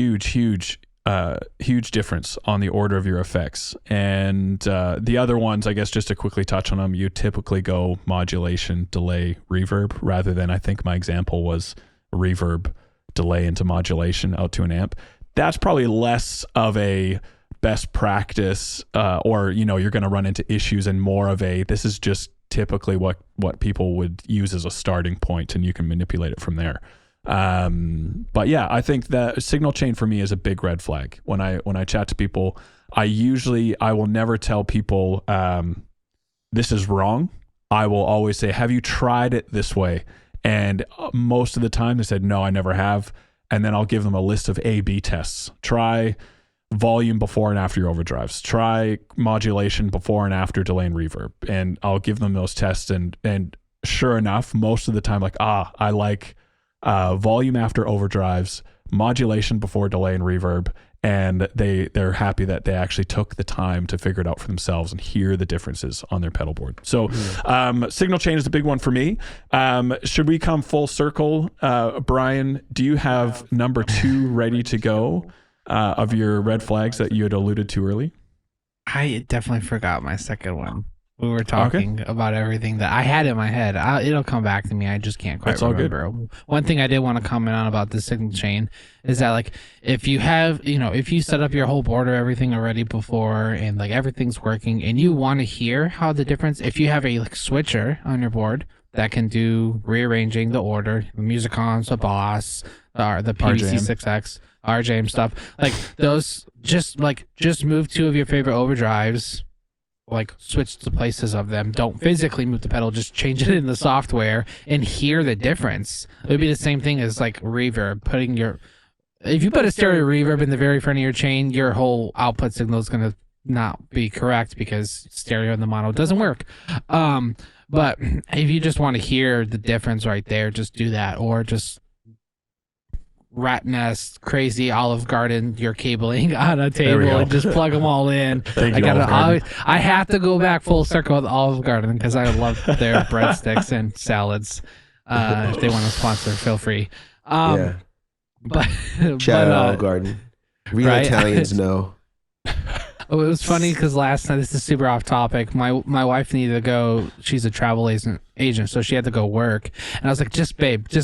difference on the order of your effects. And the other ones, I guess, just to quickly touch on them, you typically go modulation, delay, reverb, rather than, I think my example was reverb, delay into modulation out to an amp. That's probably less of a best practice, or you're going to run into issues, and more of a, this is just typically what people would use as a starting point, and you can manipulate it from there. But yeah, I think that signal chain for me is a big red flag. When I chat to people, I will never tell people this is wrong. I will always say, have you tried it this way? And most of the time they said, no, I never have. And then I'll give them a list of A/B tests. Try volume before and after your overdrives. Try modulation before and after delay and reverb. And I'll give them those tests. And sure enough, most of the time, I like volume after overdrives, modulation before delay and reverb, and they're happy that they actually took the time to figure it out for themselves and hear the differences on their pedal board. So signal chain is a big one for me. Should we come full circle? Brian, do you have number 2 ready to go of your red flags that you had alluded to early? I definitely forgot my second one. We were talking about everything that I had in my head. It'll come back to me. I just can't quite remember. All good. One thing I did want to comment on about the signal chain is that, like, if you have, if you set up your whole board or everything already before, and like everything's working, and you want to hear how the difference, if you have a switcher on your board that can do rearranging the order, the Musicons, the Boss, or the PVC6X, RJM stuff, like those, just move 2 of your favorite overdrives, like switch the places of them. Don't physically move the pedal, just change it in the software and hear the difference. It would be the same thing as like reverb. If you put a stereo reverb in the very front of your chain, your whole output signal is going to not be correct because stereo and the mono doesn't work. But if you just want to hear the difference right there, just do that. Or just rat nest, crazy Olive Garden, your cabling on a table and just plug them all in. I have to go back full circle with Olive Garden because I love their breadsticks and salads. If they want to sponsor, feel free. Shout out Olive Garden. Real right? Italians know. It was funny because last night, this is super off topic, my wife needed to go, she's a travel agent, so she had to go work. And I was like, just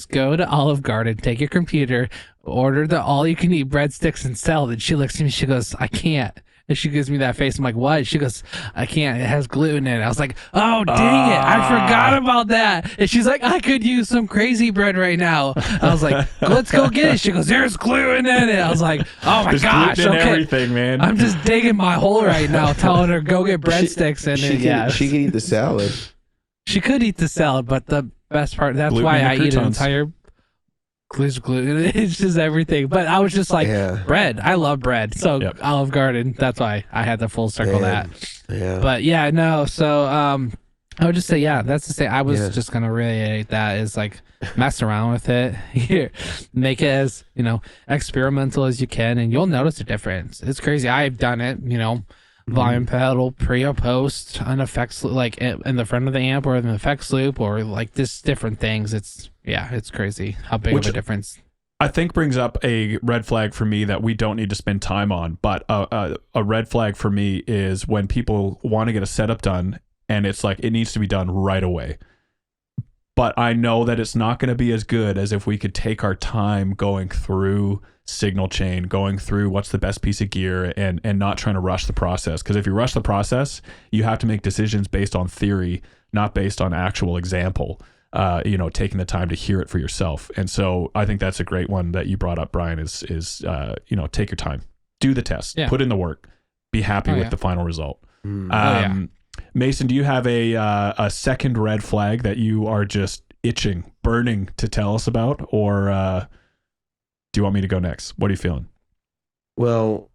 go to Olive Garden, take your computer, order the all-you-can-eat breadsticks and salad. And she looks at me, she goes, I can't. And she gives me that face. I'm like, what? She goes, I can't. It has gluten in it. I was like, oh, dang it. I forgot about that. And she's like, I could use some crazy bread right now. I was like, let's go get it. She goes, there's gluten in it. I was like, oh, my There's gosh. gluten in Okay. everything, man. I'm just digging my hole right now, telling her, go get breadsticks. And She can eat the salad. She could eat the salad, but the best part, that's Gluten why in the I eat an croutons. entire gluten. It's just everything. But I was just like, bread. I love bread. So Yep. Olive Garden, that's why I had to full circle that. Yeah. But yeah, no. So I would just say, that's to say, I was just going to reiterate that is like mess around with it. Here, make it as, experimental as you can, and you'll notice a difference. It's crazy. I've done it, volume pedal pre or post an effects like in the front of the amp or in the effects loop or like just different things. It's crazy how big of a difference. I think brings up a red flag for me that we don't need to spend time on, but a red flag for me is when people want to get a setup done and it's like it needs to be done right away. But I know that it's not going to be as good as if we could take our time going through signal chain, going through what's the best piece of gear and not trying to rush the process. Because if you rush the process, you have to make decisions based on theory, not based on actual example, taking the time to hear it for yourself. And so I think that's a great one that you brought up, Brian, is take your time, do the test, put in the work, be happy with the final result. Mason, do you have a second red flag that you are just itching, burning to tell us about? Or do you want me to go next? What are you feeling? Well,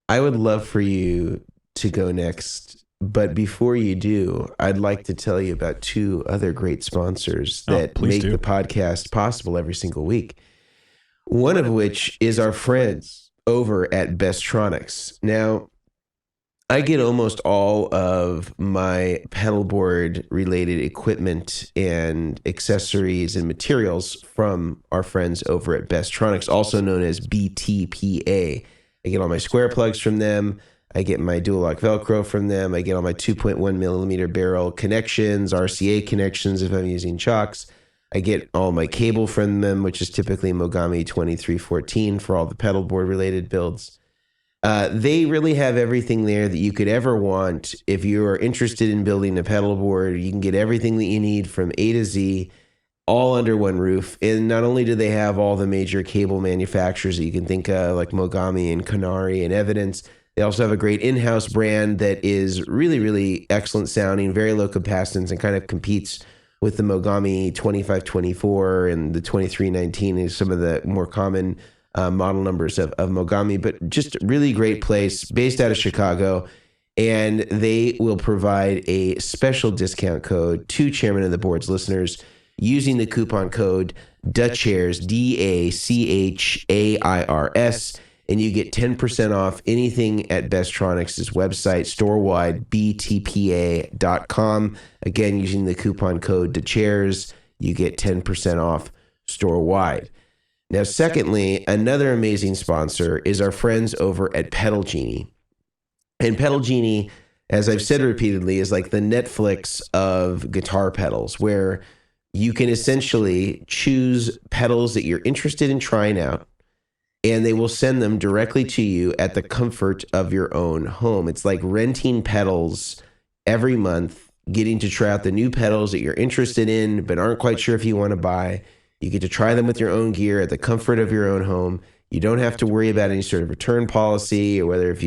I would love for you to go next. But before you do, I'd like to tell you about two other great sponsors that make the podcast possible every single week. One of which is our friends over at Bestronix. Now, I get almost all of my pedalboard related equipment and accessories and materials from our friends over at Bestronix, also known as BTPA. I get all my square plugs from them. I get my dual lock Velcro from them. I get all my 2.1 millimeter barrel connections, RCA connections if I'm using chocks. I get all my cable from them, which is typically Mogami 2314 for all the pedalboard related builds. They really have everything there that you could ever want. If you are interested in building a pedalboard, you can get everything that you need from A to Z, all under one roof. And not only do they have all the major cable manufacturers that you can think of, like Mogami and Canary and Evidence, they also have a great in-house brand that is really, really excellent sounding, very low capacitance, and kind of competes with the Mogami 2524 and the 2319 is some of the more common model numbers of Mogami, but just really great place based out of Chicago. And they will provide a special discount code to Chairman of the Board's listeners using the coupon code DACHAIRS, DACHAIRS, and you get 10% off anything at Bestronix's website, store-wide, btpa.com. Again, using the coupon code DACHAIRS, you get 10% off store-wide. Now, secondly, another amazing sponsor is our friends over at Pedal Genie. And Pedal Genie, as I've said repeatedly, is like the Netflix of guitar pedals, where you can essentially choose pedals that you're interested in trying out, and they will send them directly to you at the comfort of your own home. It's like renting pedals every month, getting to try out the new pedals that you're interested in but aren't quite sure if you want to buy. You get to try them with your own gear at the comfort of your own home. You don't have to worry about any sort of return policy or whether if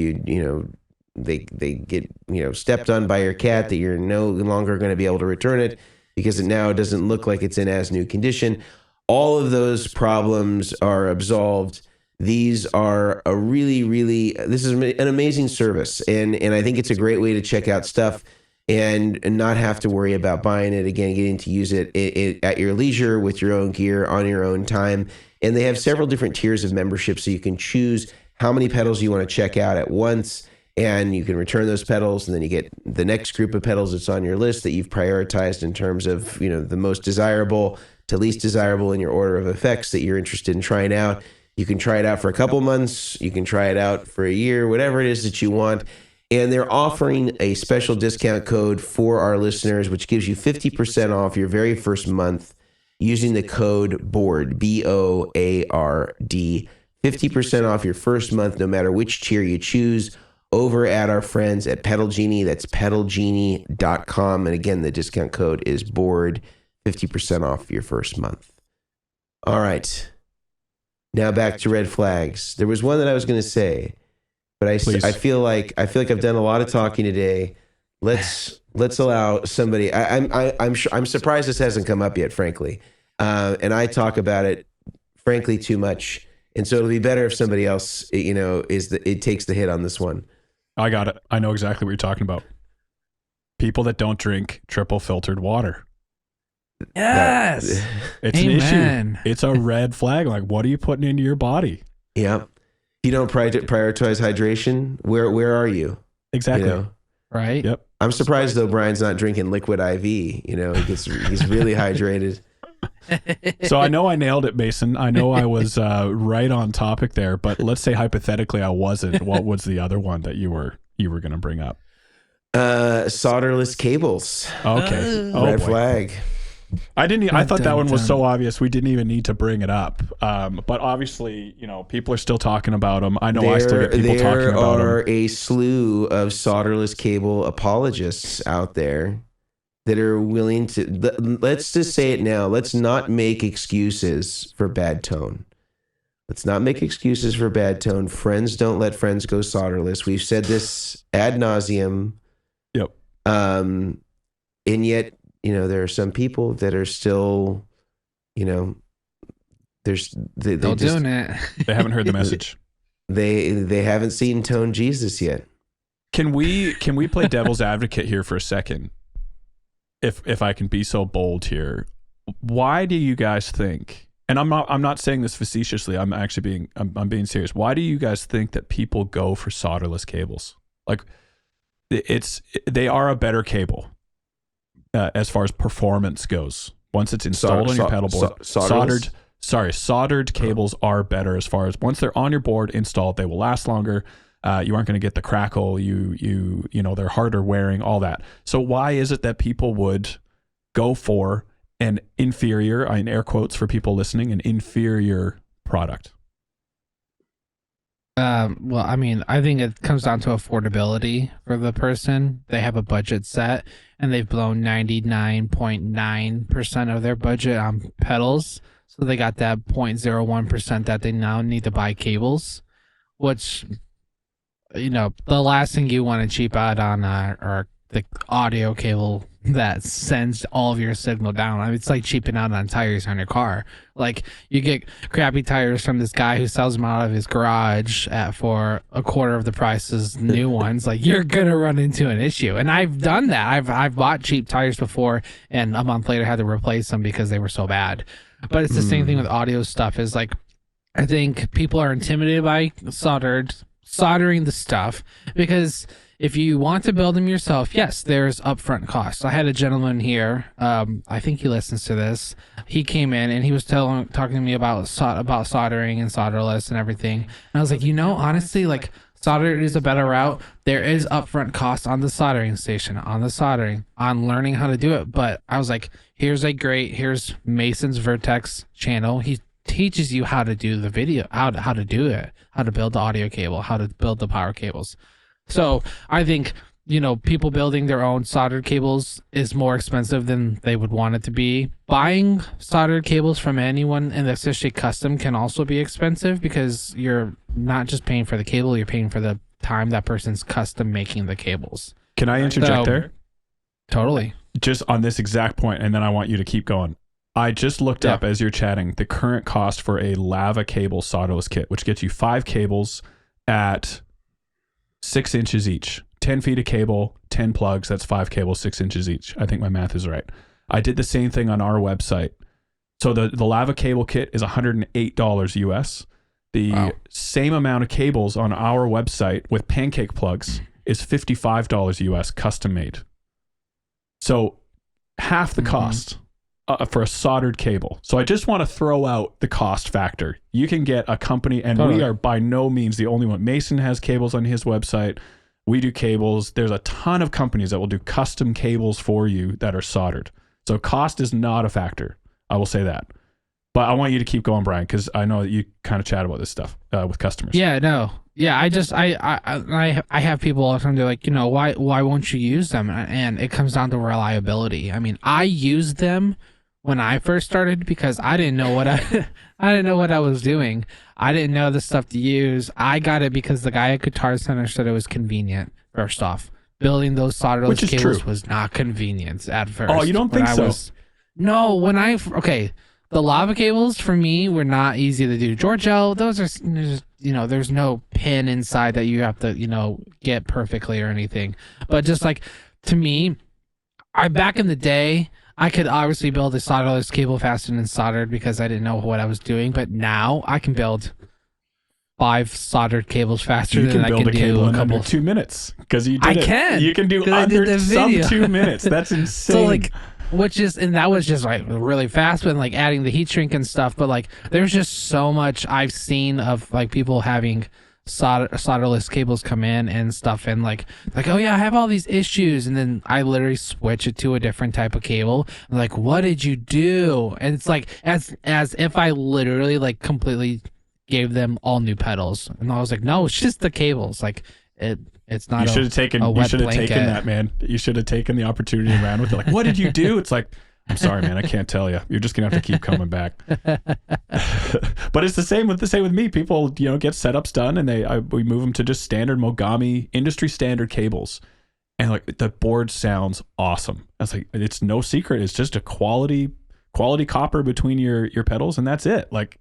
they get stepped on by your cat that you're no longer going to be able to return it because it now doesn't look like it's in as new condition. All of those problems are absolved. These are this is an amazing service, and I think it's a great way to check out stuff and not have to worry about buying it again, getting to use it at your leisure with your own gear on your own time. And they have several different tiers of membership, so you can choose how many pedals you want to check out at once, and you can return those pedals, and then you get the next group of pedals that's on your list that you've prioritized in terms of the most desirable to least desirable in your order of effects that you're interested in trying out. You can try it out for a couple months, you can try it out for a year, whatever it is that you want. And they're offering a special discount code for our listeners, which gives you 50% off your very first month using the code BOARD, BOARD, 50% off your first month, no matter which tier you choose. over at our friends at Pedal Genie. That's pedalgenie.com. And again, the discount code is board, 50% off your first month. All right. Now back to red flags. There was one that I was going to say, but I feel like I've done a lot of talking today. Let's allow somebody. I'm surprised this hasn't come up yet, frankly. And I talk about it, frankly, too much. And so it'll be better if somebody else, it takes the hit on this one. I got it. I know exactly what you're talking about. People that don't drink triple filtered water. Yes. It's an issue. It's a red flag. Like, what are you putting into your body? Yeah. You don't prioritize hydration. Where are you? Exactly. Right. Yep. I'm surprised though Brian's not drinking liquid IV. He's really hydrated. So I know I nailed it, Mason. I know I was right on topic there, but let's say hypothetically I wasn't. What was the other one that you were going to bring up? Solderless cables. Okay. Red flag. I thought that one was so obvious we didn't even need to bring it up. But obviously, people are still talking about them. I know I still get people talking about them. There are a slew of solderless cable apologists out there that are willing to, let's just say it now. Let's not make excuses for bad tone. Let's not make excuses for bad tone. Friends don't let friends go solderless. We've said this ad nauseum. Yep. And yet, there are some people that are still, they're doing it. They haven't heard the message. They haven't seen Tone Jesus yet. Can we play devil's advocate here for a second? If I can be so bold here, why do you guys think? And I'm not saying this facetiously. I'm actually I'm being serious. Why do you guys think that people go for solderless cables? Like, they are a better cable as far as performance goes. Once it's installed on your pedal board, soldered cables are better as far as once they're on your board installed, they will last longer. You aren't going to get the crackle. They're harder wearing, all that. So why is it that people would go for an inferior, in air quotes for people listening, an inferior product? Well, I mean, I think it comes down to affordability for the person. They have a budget set and they've blown 99.9% of their budget on pedals. So they got that 0.01% that they now need to buy cables, which, the last thing you want to cheap out on are the audio cable that sends all of your signal down. I mean, it's like cheaping out on tires on your car. Like, you get crappy tires from this guy who sells them out of his garage for a quarter of the price as new ones. Like, you're gonna run into an issue. And I've done that. I've bought cheap tires before, and a month later had to replace them because they were so bad. But it's the same thing with audio stuff. Is like, I think people are intimidated by soldering the stuff, because if you want to build them yourself, yes, there's upfront costs. I had a gentleman here, I think he listens to this. He came in and he was talking to me about soldering and solderless and everything. And I was like, honestly, like, solder is a better route. There is upfront cost on the soldering station, on learning how to do it. But I was like, here's Mason's Vertex channel. He teaches you how to do the video, how to do it, how to build the audio cable, how to build the power cables. So I think, people building their own soldered cables is more expensive than they would want it to be. Buying soldered cables from anyone, and especially custom, can also be expensive, because you're not just paying for the cable, you're paying for the time that person's custom making the cables. Can I interject there? Totally. Just on this exact point, and then I want you to keep going. I just looked up, as you're chatting, the current cost for a lava cable solderless kit, which gets you 5 cables at 6 inches each. 10 feet of cable, 10 plugs, that's 5 cables, 6 inches each. I think my math is right. I did the same thing on our website. So the lava cable kit is $108 US. The same amount of cables on our website with pancake plugs is $55 US, custom made. So half the cost for a soldered cable. So I just want to throw out the cost factor. You can get a company, and we are by no means the only one. Mason has cables on his website. We do cables. There's a ton of companies that will do custom cables for you that are soldered. So cost is not a factor. I will say that. But I want you to keep going, Brian, because I know that you kind of chat about this stuff with customers. Yeah, no. Yeah, I have people all the time. They're like, why won't you use them? And it comes down to reliability. I mean, I used them when I first started because I didn't know what I didn't know what I was doing. I didn't know the stuff to use. I got it because the guy at Guitar Center said it was convenient. First off, building those solderless cables was not convenient at first. Oh, you don't think so? No, the lava cables for me were not easy to do. Georgel, those are just, there's no pin inside that you have to, get perfectly or anything. But just like, to me, back in the day, I could obviously build a solderless cable faster than soldered because I didn't know what I was doing. But now I can build 5 soldered cables faster than I can do a couple. Under 2 minutes because you did it. You can do under some 2 minutes. That's insane. So like, that was just like really fast, but like adding the heat shrink and stuff. But like, there's just so much I've seen of like people having solderless cables come in and stuff, and like, oh yeah, I have all these issues, and then I literally switch it to a different type of cable. I'm like, what did you do? And it's like as if I literally like completely gave them all new pedals, and I was like, no, it's just the cables. Like it's not. You should have taken that, man. You should have taken the opportunity and ran with it. Like, what did you do? It's like, I'm sorry, man, I can't tell you. You're just gonna have to keep coming back. But it's the same with me. People, get setups done, and we move them to just standard Mogami industry standard cables, and like the board sounds awesome. I was like, it's no secret. It's just a quality copper between your pedals, and that's it. Like,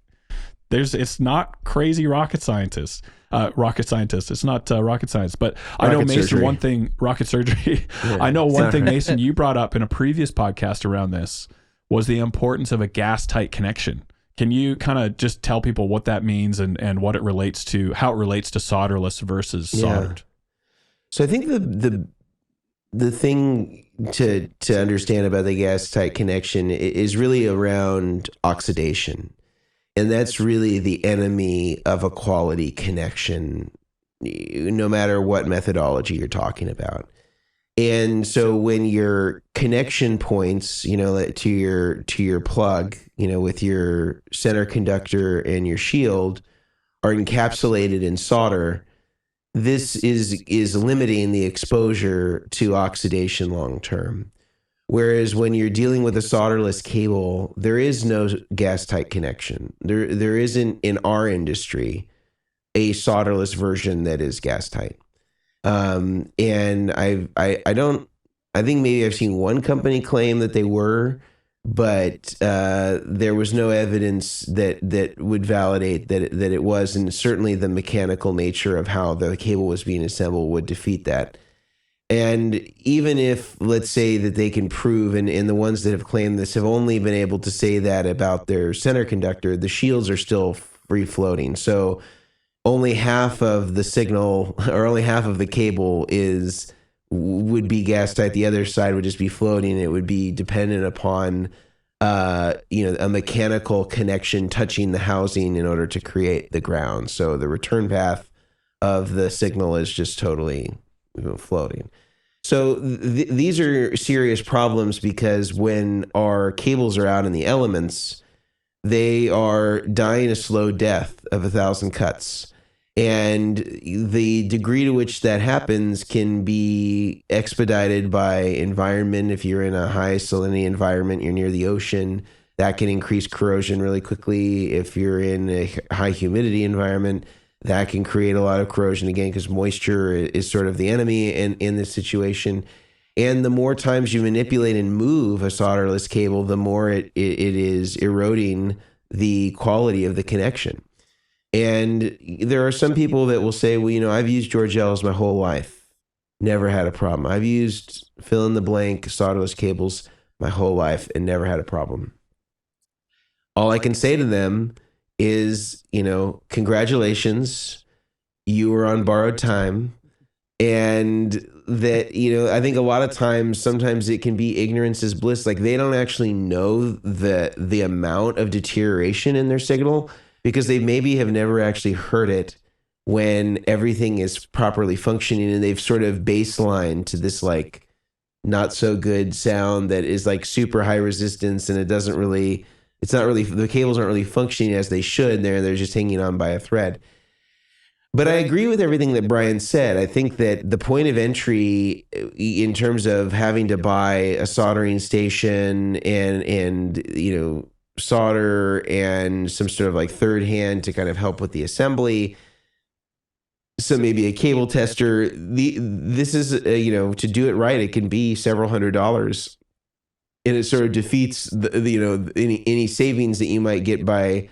it's not crazy rocket scientist. It's not rocket science, but I know, Mason, surgery. One thing, rocket surgery. Yeah, I know one thing, Mason, you brought up in a previous podcast around this was the importance of a gas tight connection. Can you kind of just tell people what that means and what it relates to, how it relates to solderless versus soldered? So I think the thing to understand about the gas tight connection is really around oxidation. And that's really the enemy of a quality connection, no matter what methodology you're talking about. And so when your connection points, to your plug, with your center conductor and your shield are encapsulated in solder, this is limiting the exposure to oxidation long term. Whereas when you're dealing with a solderless cable, there is no gas tight connection. There isn't in our industry a solderless version that is gas tight. And I think maybe I've seen one company claim that they were, but there was no evidence that would validate that it was, and certainly the mechanical nature of how the cable was being assembled would defeat that. And even if, let's say that they can prove, and the ones that have claimed this have only been able to say that about their center conductor, the shields are still free floating. So only half of the signal or only half of the cable would be gas tight. The other side would just be floating. It would be dependent upon, a mechanical connection touching the housing in order to create the ground. So the return path of the signal is just totally floating. So these are serious problems because when our cables are out in the elements, they are dying a slow death of 1,000 cuts. And the degree to which that happens can be expedited by environment. If you're in a high salinity environment, you're near the ocean, that can increase corrosion really quickly. If you're in a high humidity environment, that can create a lot of corrosion again, because moisture is sort of the enemy in this situation. And the more times you manipulate and move a solderless cable, the more it is eroding the quality of the connection. And there are some people that will say, well, I've used Georgels my whole life, never had a problem. I've used fill in the blank solderless cables my whole life and never had a problem. All I can say to them is, congratulations, you were on borrowed time. And that, I think a lot of times, sometimes it can be ignorance is bliss. Like, they don't actually know the amount of deterioration in their signal because they maybe have never actually heard it when everything is properly functioning, and they've sort of baselined to this like not so good sound that is like super high resistance, and it doesn't really it's not really, the cables aren't really functioning as they should. They're just hanging on by a thread. But I agree with everything that Brian said. I think that the point of entry in terms of having to buy a soldering station and solder and some sort of like third hand to kind of help with the assembly, so maybe a cable tester, this is to do it right, it can be several $100s, and it sort of defeats any savings that you might get by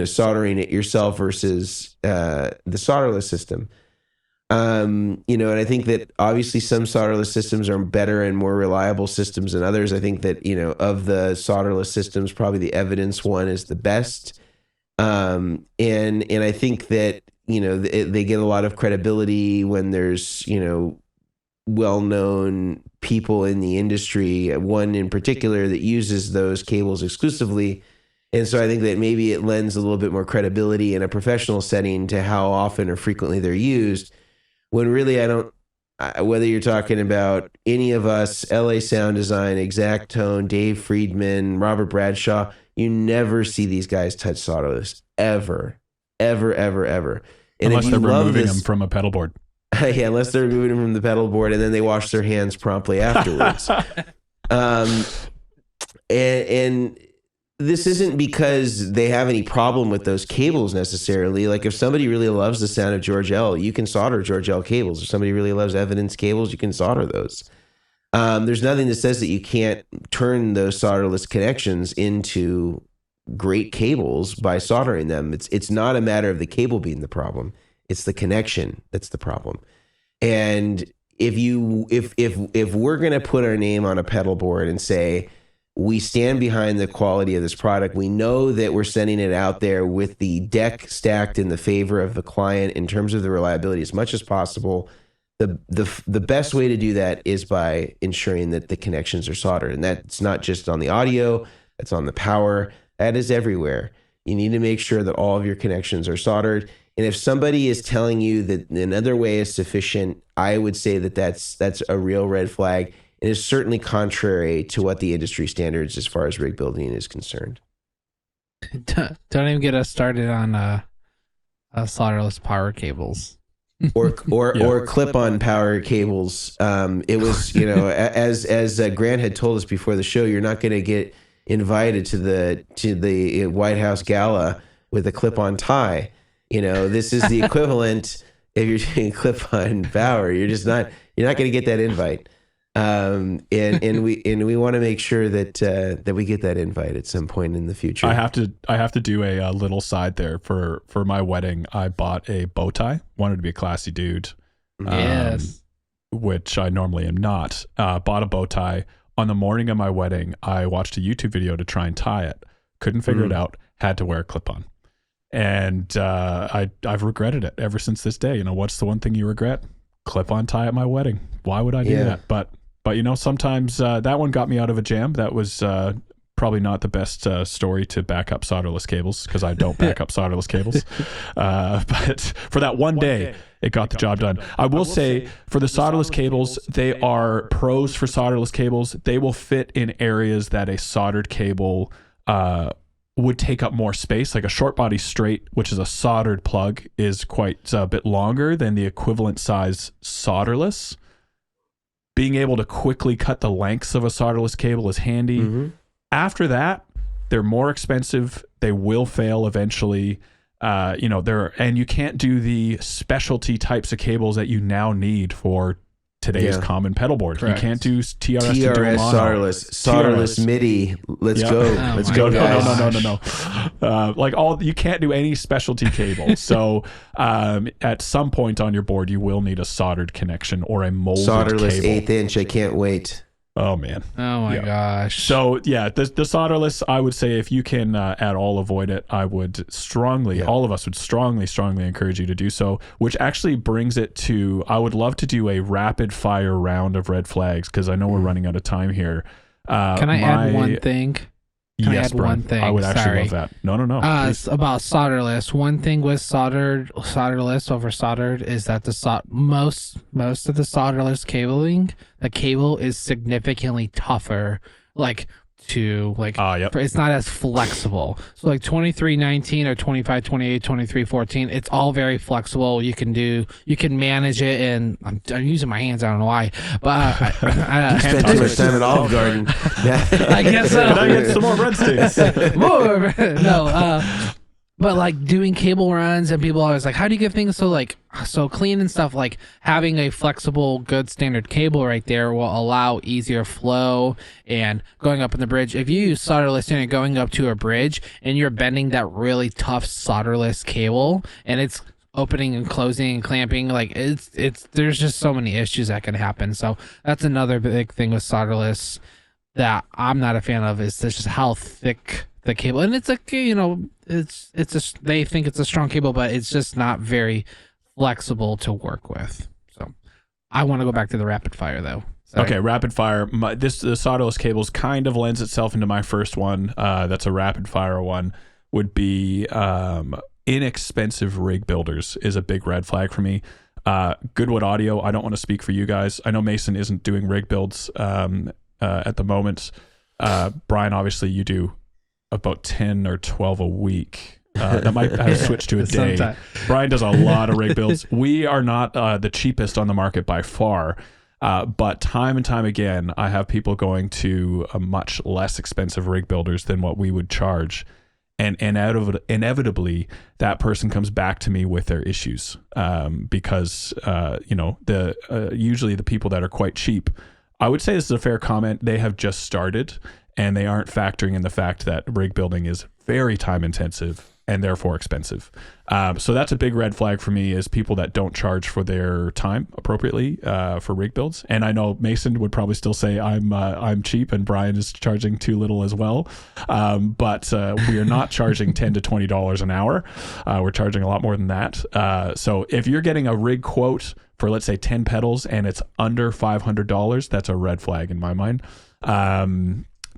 soldering it yourself versus the solderless system. And I think that obviously some solderless systems are better and more reliable systems than others. I think that of the solderless systems, probably the Evidence one is the best. And I think that they get a lot of credibility when there's well-known people in the industry, one in particular that uses those cables exclusively. And so I think that maybe it lends a little bit more credibility in a professional setting to how often or frequently they're used, when really whether you're talking about any of us, LA Sound Design, Exact Tone, Dave Friedman, Robert Bradshaw, you never see these guys touch solderless ever. And unless they're removing them from a pedal board. Yeah, unless they're removing them from the pedal board and then they wash their hands promptly afterwards. And this isn't because they have any problem with those cables necessarily. Like if somebody really loves the sound of George L, you can solder George L cables. If somebody really loves Evidence cables, you can solder those. There's nothing that says that you can't turn those solderless connections into great cables by soldering them. It's not a matter of the cable being the problem. It's the connection that's the problem. And if we're going to put our name on a pedal board and say, we stand behind the quality of this product, we know that we're sending it out there with the deck stacked in the favor of the client in terms of the reliability as much as possible. The best way to do that is by ensuring that the connections are soldered. And that's not just on the audio, that's on the power, that is everywhere. You need to make sure that all of your connections are soldered. And if somebody is telling you that another way is sufficient, I would say that that's a real red flag. It is certainly contrary to what the industry standards as far as rig building is concerned. Don't even get us started on solderless power cables. or clip-on power cables. It was, as Grant had told us before the show, you're not going to get invited to the White House gala with a clip-on tie. This is the equivalent. If you're doing clip-on power, you're not going to get that invite. And we want to make sure that we get that invite at some point in the future. I have to do a little side there for my wedding. I bought a bow tie. Wanted to be a classy dude. Yes. Which I normally am not. Bought a bow tie. On the morning of my wedding, I watched a YouTube video to try and tie it. Couldn't figure it out. Had to wear a clip-on. And I've regretted it ever since this day. What's the one thing you regret? Clip-on tie at my wedding. Why would I do that? But sometimes that one got me out of a jam. That was probably not the best story to back up solderless cables, because I don't back up solderless cables. But for that one day, it got the job done. I will say, for the solderless cables, they are pros for solderless cables. They will fit in areas that a soldered cable would take up more space. Like a short body straight, which is a soldered plug, is quite a bit longer than the equivalent size solderless. Being able to quickly cut the lengths of a solderless cable is handy. Mm-hmm. After that, they're more expensive. They will fail eventually. And you can't do the specialty types of cables that you now need for today's common pedal board. Correct. You can't do TRS to dual mono. Solderless MIDI. Let's go. Let's go. No. You can't do any specialty cable. So at some point on your board, you will need a soldered connection or a molded solderless cable. 1/8 inch. I can't wait. Oh man. Oh my gosh. So yeah, the solderless, I would say, if you can at all avoid it, I would strongly, all of us would strongly encourage you to do so, which actually brings it to, I would love to do a rapid fire round of red flags, because I know we're running out of time here. Can I add one thing? Yes, Brian. I would actually love that. No. It's about solderless. One thing with solderless over soldered is that most of the solderless cabling, the cable is significantly tougher, like to like Yep. it's not as flexible. So like 2319 or 2528, 2314, it's all very flexible. You can manage it, and I'm using my hands, I don't know why, but You spent too much time at Olive Garden. I guess so. Can I get some more breadsticks? More. No, but like doing cable runs, and people are always like, how do you get things so clean and stuff? Like having a flexible, good standard cable right there will allow easier flow and going up in the bridge. If you use solderless and you're going up to a bridge and you're bending that really tough solderless cable and it's opening and closing and clamping, like there's just so many issues that can happen. So that's another big thing with solderless that I'm not a fan of, is just how thick the cable, and it's like, they think it's a strong cable, but it's just not very flexible to work with. So I want to go back to the rapid fire though. Sorry. Okay, rapid fire. The solderless cables kind of lends itself into my first one. That's a rapid fire one. Would be inexpensive rig builders is a big red flag for me. Goodwood Audio. I don't want to speak for you guys. I know Mason isn't doing rig builds at the moment. Brian, obviously you do about 10 or 12 a week. That might have switched to a day. Sometime. Brian does a lot of rig builds. We are not the cheapest on the market by far, but time and time again, I have people going to a much less expensive rig builders than what we would charge. And inevitably, that person comes back to me with their issues because, usually the people that are quite cheap, I would say this is a fair comment, they have just started and they aren't factoring in the fact that rig building is very time intensive and therefore expensive. So that's a big red flag for me, is people that don't charge for their time appropriately for rig builds. And I know Mason would probably still say I'm cheap, and Brian is charging too little as well. But we are not charging $10 to $20 an hour. We're charging a lot more than that. So if you're getting a rig quote for, let's say, 10 pedals and it's under $500, that's a red flag in my mind.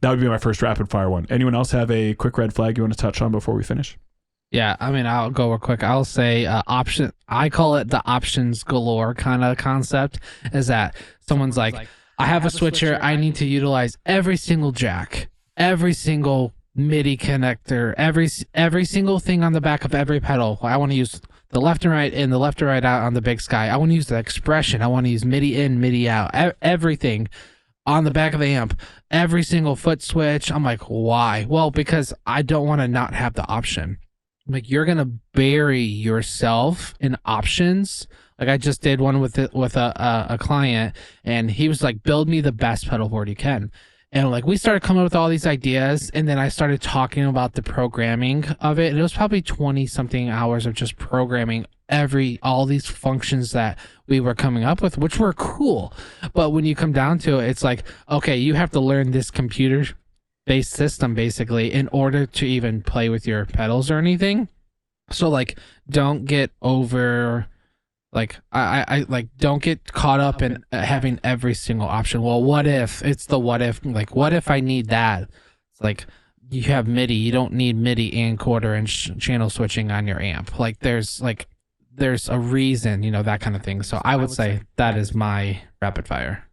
That would be my first rapid fire one. Anyone else have a quick red flag you want to touch on before we finish? Yeah, I mean, I'll go real quick. I'll say option. I call it the options galore kind of concept. Is that someone's like, I have a switcher. I need to utilize every single jack, every single MIDI connector, every single thing on the back of every pedal. I want to use the left and right in, the left and right out on the big sky. I want to use the expression. I want to use MIDI in, MIDI out, everything on the back of the amp, every single foot switch. I'm like, why? Well, because I don't want to not have the option. Like, you're gonna bury yourself in options. Like, I just did one with a client, and he was like, build me the best pedal board you can. And like, we started coming up with all these ideas, and then I started talking about the programming of it, and it was probably 20 something hours of just programming all these functions that we were coming up with, which were cool. But when you come down to it, it's like, okay, you have to learn this computer based system basically in order to even play with your pedals or anything. So like, don't get over, like, I like, don't get caught up in having every single option. Well, what if it's the what if, like, what if I need that? It's like, you have MIDI, you don't need MIDI and quarter-inch channel switching on your amp. Like, there's a reason, that kind of thing. So I would say that is my rapid fire.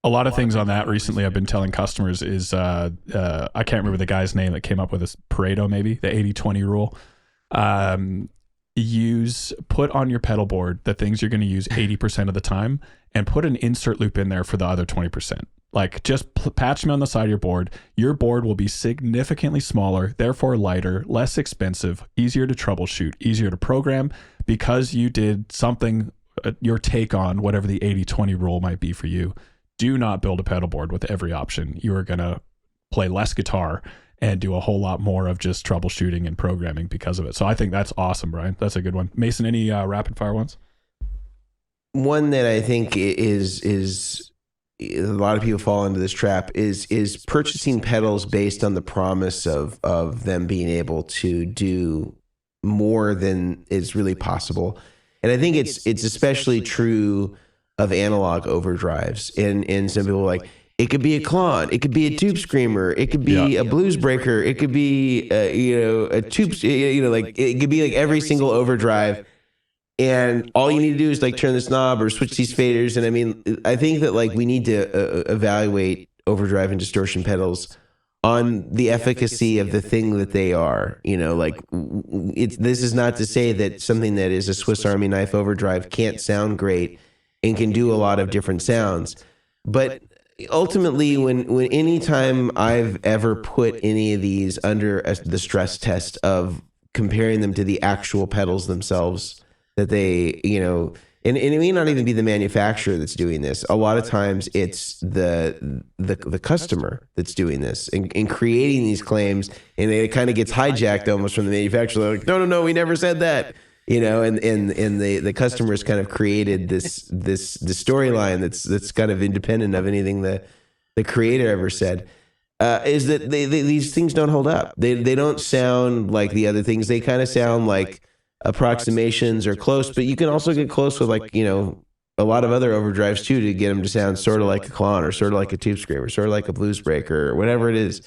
A lot of things on that recently I've been telling customers is, I can't remember the guy's name that came up with this, Pareto maybe, the 80-20 rule. Put on your pedal board the things you're going to use 80% of the time, and put an insert loop in there for the other 20%. Like, just patch them on the side of your board. Your board will be significantly smaller, therefore lighter, less expensive, easier to troubleshoot, easier to program, because you did something, your take on whatever the 80-20 rule might be for you. Do not build a pedal board with every option. You are going to play less guitar and do a whole lot more of just troubleshooting and programming because of it. So I think that's awesome, Brian. That's a good one. Mason, any rapid fire ones? One that I think is a lot of people fall into this trap is purchasing pedals based on the promise of them being able to do more than is really possible. And I think it's especially true of analog overdrives. And some people are like, it could be a clon, it could be a tube screamer, it could be a blues breaker, it could be a tube, like, it could be like every single overdrive. And all you need to do is like turn this knob or switch these faders. And I mean, I think that like we need to evaluate overdrive and distortion pedals on the efficacy of the thing that they are. You know, like this is not to say that something that is a Swiss Army knife overdrive can't sound great and can do a lot of different sounds. But ultimately, when anytime I've ever put any of these under the stress test of comparing them to the actual pedals themselves, that they, you know, and it may not even be the manufacturer that's doing this. A lot of times it's the customer that's doing this and creating these claims, and it kind of gets hijacked almost from the manufacturer. They're like, no, we never said that. You know, and the customers kind of created the storyline that's kind of independent of anything the creator ever said. Is that these things don't hold up. They don't sound like the other things. They kind of sound like approximations or close, but you can also get close with, like, you know, a lot of other overdrives too, to get them to sound sort of like a Klon or sort of like a Tube Screamer, sort of like a Blues Breaker or whatever it is.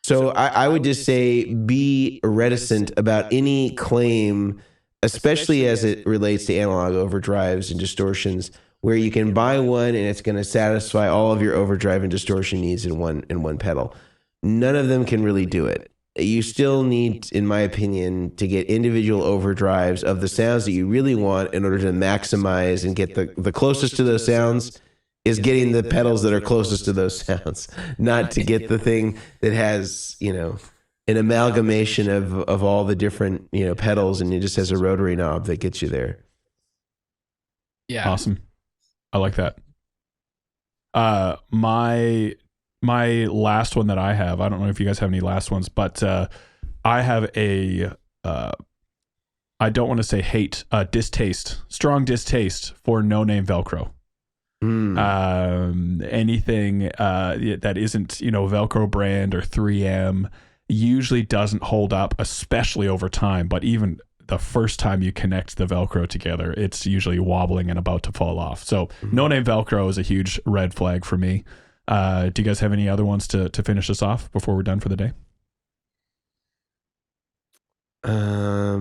So I would just say be reticent about any claim, especially as it relates to analog overdrives and distortions, where you can buy one and it's going to satisfy all of your overdrive and distortion needs in one pedal. None of them can really do it. You still need, in my opinion, to get individual overdrives of the sounds that you really want in order to maximize and get the closest to those sounds is getting the pedals that are closest to those sounds, not to get the thing that has, you know, an amalgamation of all the different, you know, pedals, and it just has a rotary knob that gets you there. Yeah. Awesome. I like that. My last one that I have, I don't know if you guys have any last ones, but I have a, I don't want to say hate, strong distaste for no-name Velcro. Anything that isn't, you know, Velcro brand or 3M usually doesn't hold up, especially over time. But even the first time you connect the Velcro together, it's usually wobbling and about to fall off. So no-name Velcro is a huge red flag for me. Do you guys have any other ones to finish us off before we're done for the day? All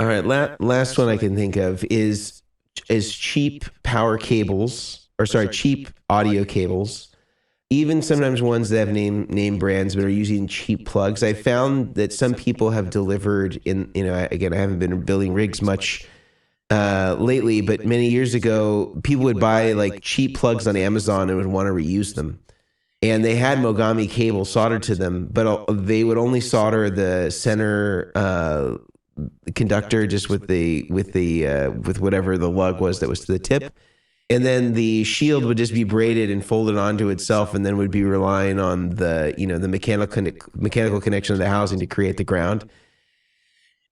right. Last one I can think of is cheap power cables, or sorry, cheap audio cables. Even sometimes ones that have name brands but are using cheap plugs. I found that some people have delivered in, you know, again, I haven't been building rigs much lately, but many years ago, people would buy like cheap plugs on Amazon and would want to reuse them. And they had Mogami cable soldered to them, but they would only solder the center conductor just with whatever the lug was that was to the tip. And then the shield would just be braided and folded onto itself, and then would be relying on the, you know, the mechanical connection of the housing to create the ground.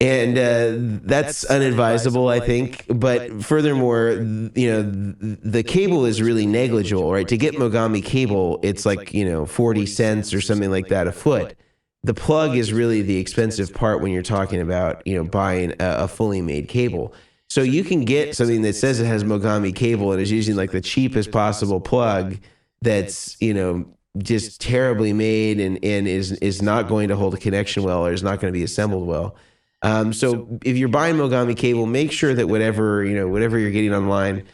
And that's unadvisable, I think. But furthermore, you know, the cable is really negligible, right? To get Mogami cable, it's like, you know, 40 cents or something like that a foot. The plug is really the expensive part when you're talking about, you know, buying a fully made cable. So you can get something that says it has Mogami cable and is using like the cheapest possible plug that's, you know, just terribly made and is not going to hold a connection well, or is not going to be assembled well. So if you're buying Mogami cable, make sure that whatever you're getting online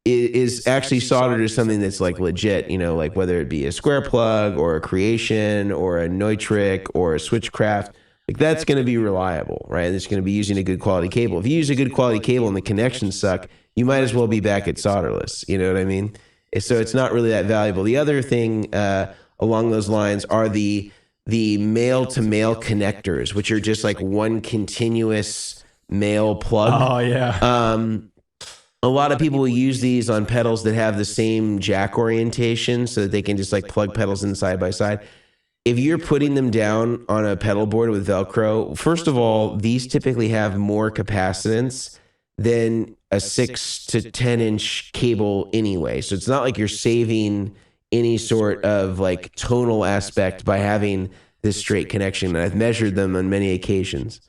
is actually soldered to something that's like legit, you know, like whether it be a square plug or a Creation or a Neutrik or a Switchcraft, like that's going to be reliable, right? And it's going to be using a good quality cable. If you use a good quality cable and the connections suck, you might as well be back at solderless. You know what I mean? So it's not really that valuable. The other thing along those lines are the male-to-male connectors, which are just like one continuous male plug. Oh, yeah. A lot of people will use these on pedals that have the same jack orientation so that they can just like plug pedals in side by side. If you're putting them down on a pedal board with Velcro, first of all, these typically have more capacitance than a 6 to 10 inch cable anyway. So it's not like you're saving any sort of like tonal aspect by having this straight connection. And I've measured them on many occasions.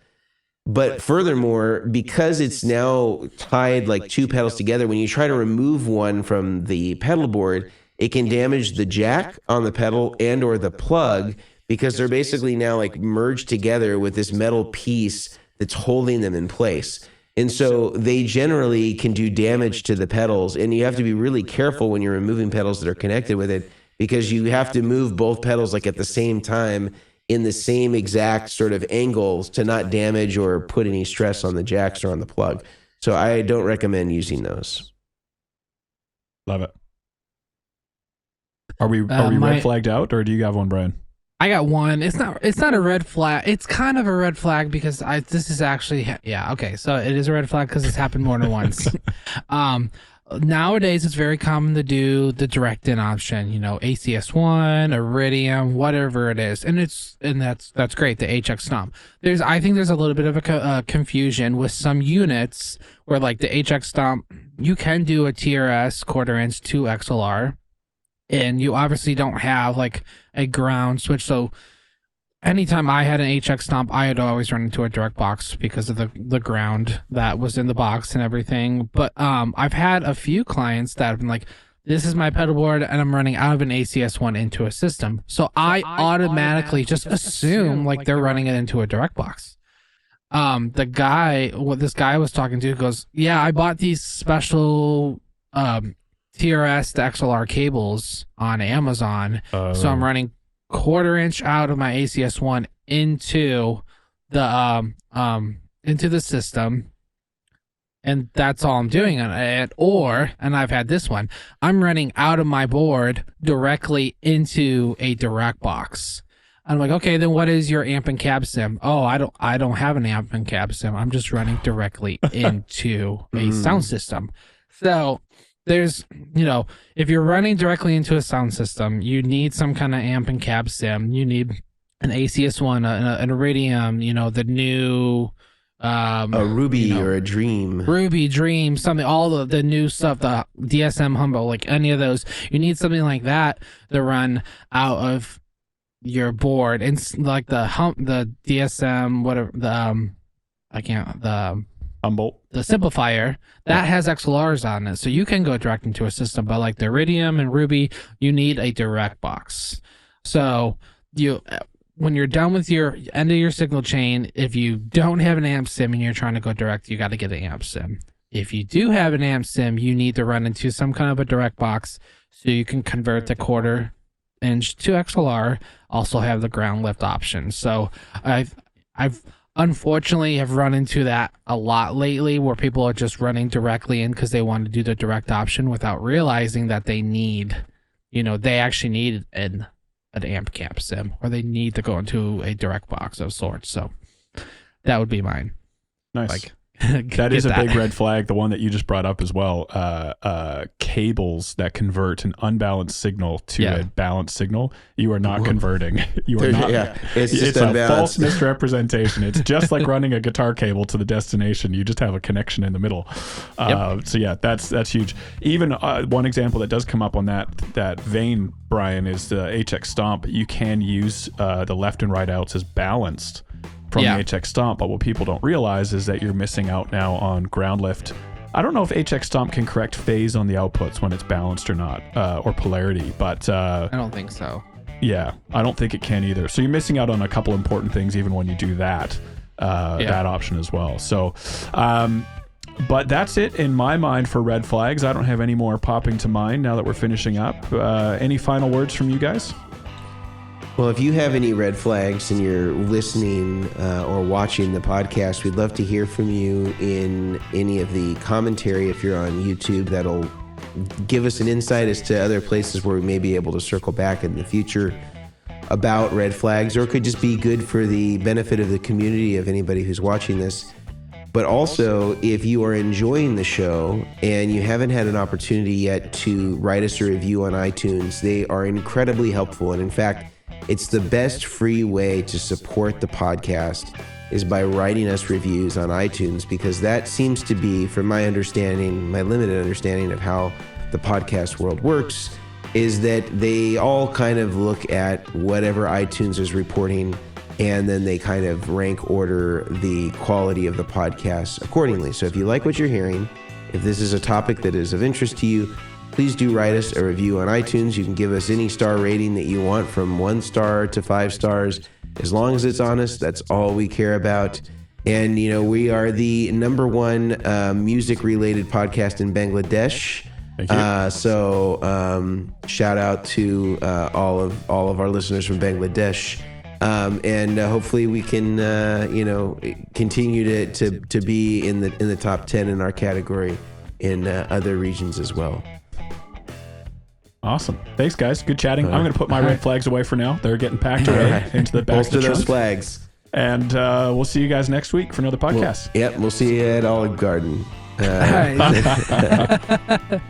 But furthermore, because it's now tied like two pedals together, when you try to remove one from the pedal board, it can damage the jack on the pedal and or the plug, because they're basically now like merged together with this metal piece that's holding them in place. And so they generally can do damage to the pedals, and you have to be really careful when you're removing pedals that are connected with it because you have to move both pedals like at the same time in the same exact sort of angles to not damage or put any stress on the jacks or on the plug. So I don't recommend using those. Love it. Are we red flagged out, or do you have one, Brian? I got one. It's not a red flag. It's kind of a red flag because this is actually, yeah, okay. So it is a red flag because it's happened more than once. Nowadays it's very common to do the direct in option, ACS1, Iridium, whatever it is. And that's great. The HX Stomp. I think there's a little bit of a confusion with some units where like the HX Stomp, you can do a TRS quarter inch to XLR. And you obviously don't have like a ground switch. So anytime I had an HX Stomp, I had always run into a direct box because of the ground that was in the box and everything. But I've had a few clients that have been like, this is my pedal board and I'm running out of an ACS1 into a system. So I automatically just assume like they're running it into a direct box. This guy I was talking to goes, yeah, I bought these special TRS to XLR cables on Amazon. So I'm running quarter inch out of my ACS1 into the system, and that's all I'm doing on it. And I've had this one, I'm running out of my board directly into a direct box. I'm like, okay, then what is your amp and cab sim? Oh, I don't have an amp and cab sim. I'm just running directly into a sound system. So there's, if you're running directly into a sound system, you need some kind of amp and cab sim. You need an ACS1, an Iridium, the new... a Ruby or a Dream. Ruby, Dream, something, all the new stuff, the DSM Humble, like any of those. You need something like that to run out of your board. And like the DSM, whatever, Humboldt. The simplifier that has XLRs on it, so you can go direct into a system. But like the Iridium and Ruby, you need a direct box. So when you're done with your end of your signal chain, if you don't have an amp sim and you're trying to go direct, you got to get an amp sim. If you do have an amp sim, you need to run into some kind of a direct box so you can convert the quarter inch to XLR. Also have the ground lift option. So I've unfortunately have run into that a lot lately, where people are just running directly in because they want to do the direct option without realizing that they need, they actually need an amp cap sim, or they need to go into a direct box of sorts. So that would be mine. Nice. That is a big red flag. The one that you just brought up as well. Cables that convert an unbalanced signal to a balanced signal. You are not converting. You are not. Yeah, it's a false misrepresentation. It's just like running a guitar cable to the destination. You just have a connection in the middle. So yeah, that's huge. Even one example that does come up on that vein, Brian, is the HX Stomp. You can use the left and right outs as balanced from the HX Stomp, but what people don't realize is that you're missing out now on ground lift. I don't know if HX Stomp can correct phase on the outputs when it's balanced or not, or polarity, but I don't think so. Yeah, I don't think it can either. So you're missing out on a couple important things even when you do that option as well. So but that's it in my mind for red flags. I don't have any more popping to mind now that we're finishing up. Any final words from you guys? Well, if you have any red flags and you're listening or watching the podcast, we'd love to hear from you in any of the commentary. If you're on YouTube, that'll give us an insight as to other places where we may be able to circle back in the future about red flags, or it could just be good for the benefit of the community of anybody who's watching this. But also, if you are enjoying the show and you haven't had an opportunity yet to write us a review on iTunes, they are incredibly helpful. And in fact, it's the best free way to support the podcast is by writing us reviews on iTunes, because that seems to be, from my understanding, my limited understanding of how the podcast world works, is that they all kind of look at whatever iTunes is reporting, and then they kind of rank order the quality of the podcast accordingly. So if you like what you're hearing, if this is a topic that is of interest to you, please do write us a review on iTunes. You can give us any star rating that you want, from 1 star to 5 stars. As long as it's honest, that's all we care about. And, we are the #1 music-related podcast in Bangladesh. Thank you. So shout out to all of our listeners from Bangladesh. And hopefully we can continue to be in the top 10 in our category in other regions as well. Awesome. Thanks, guys. Good chatting. I'm going to put my red flags away for now. They're getting packed away into the back of Bolster the those trunk. flags. And we'll see you guys next week for another podcast. We'll see you at Olive Garden. All right.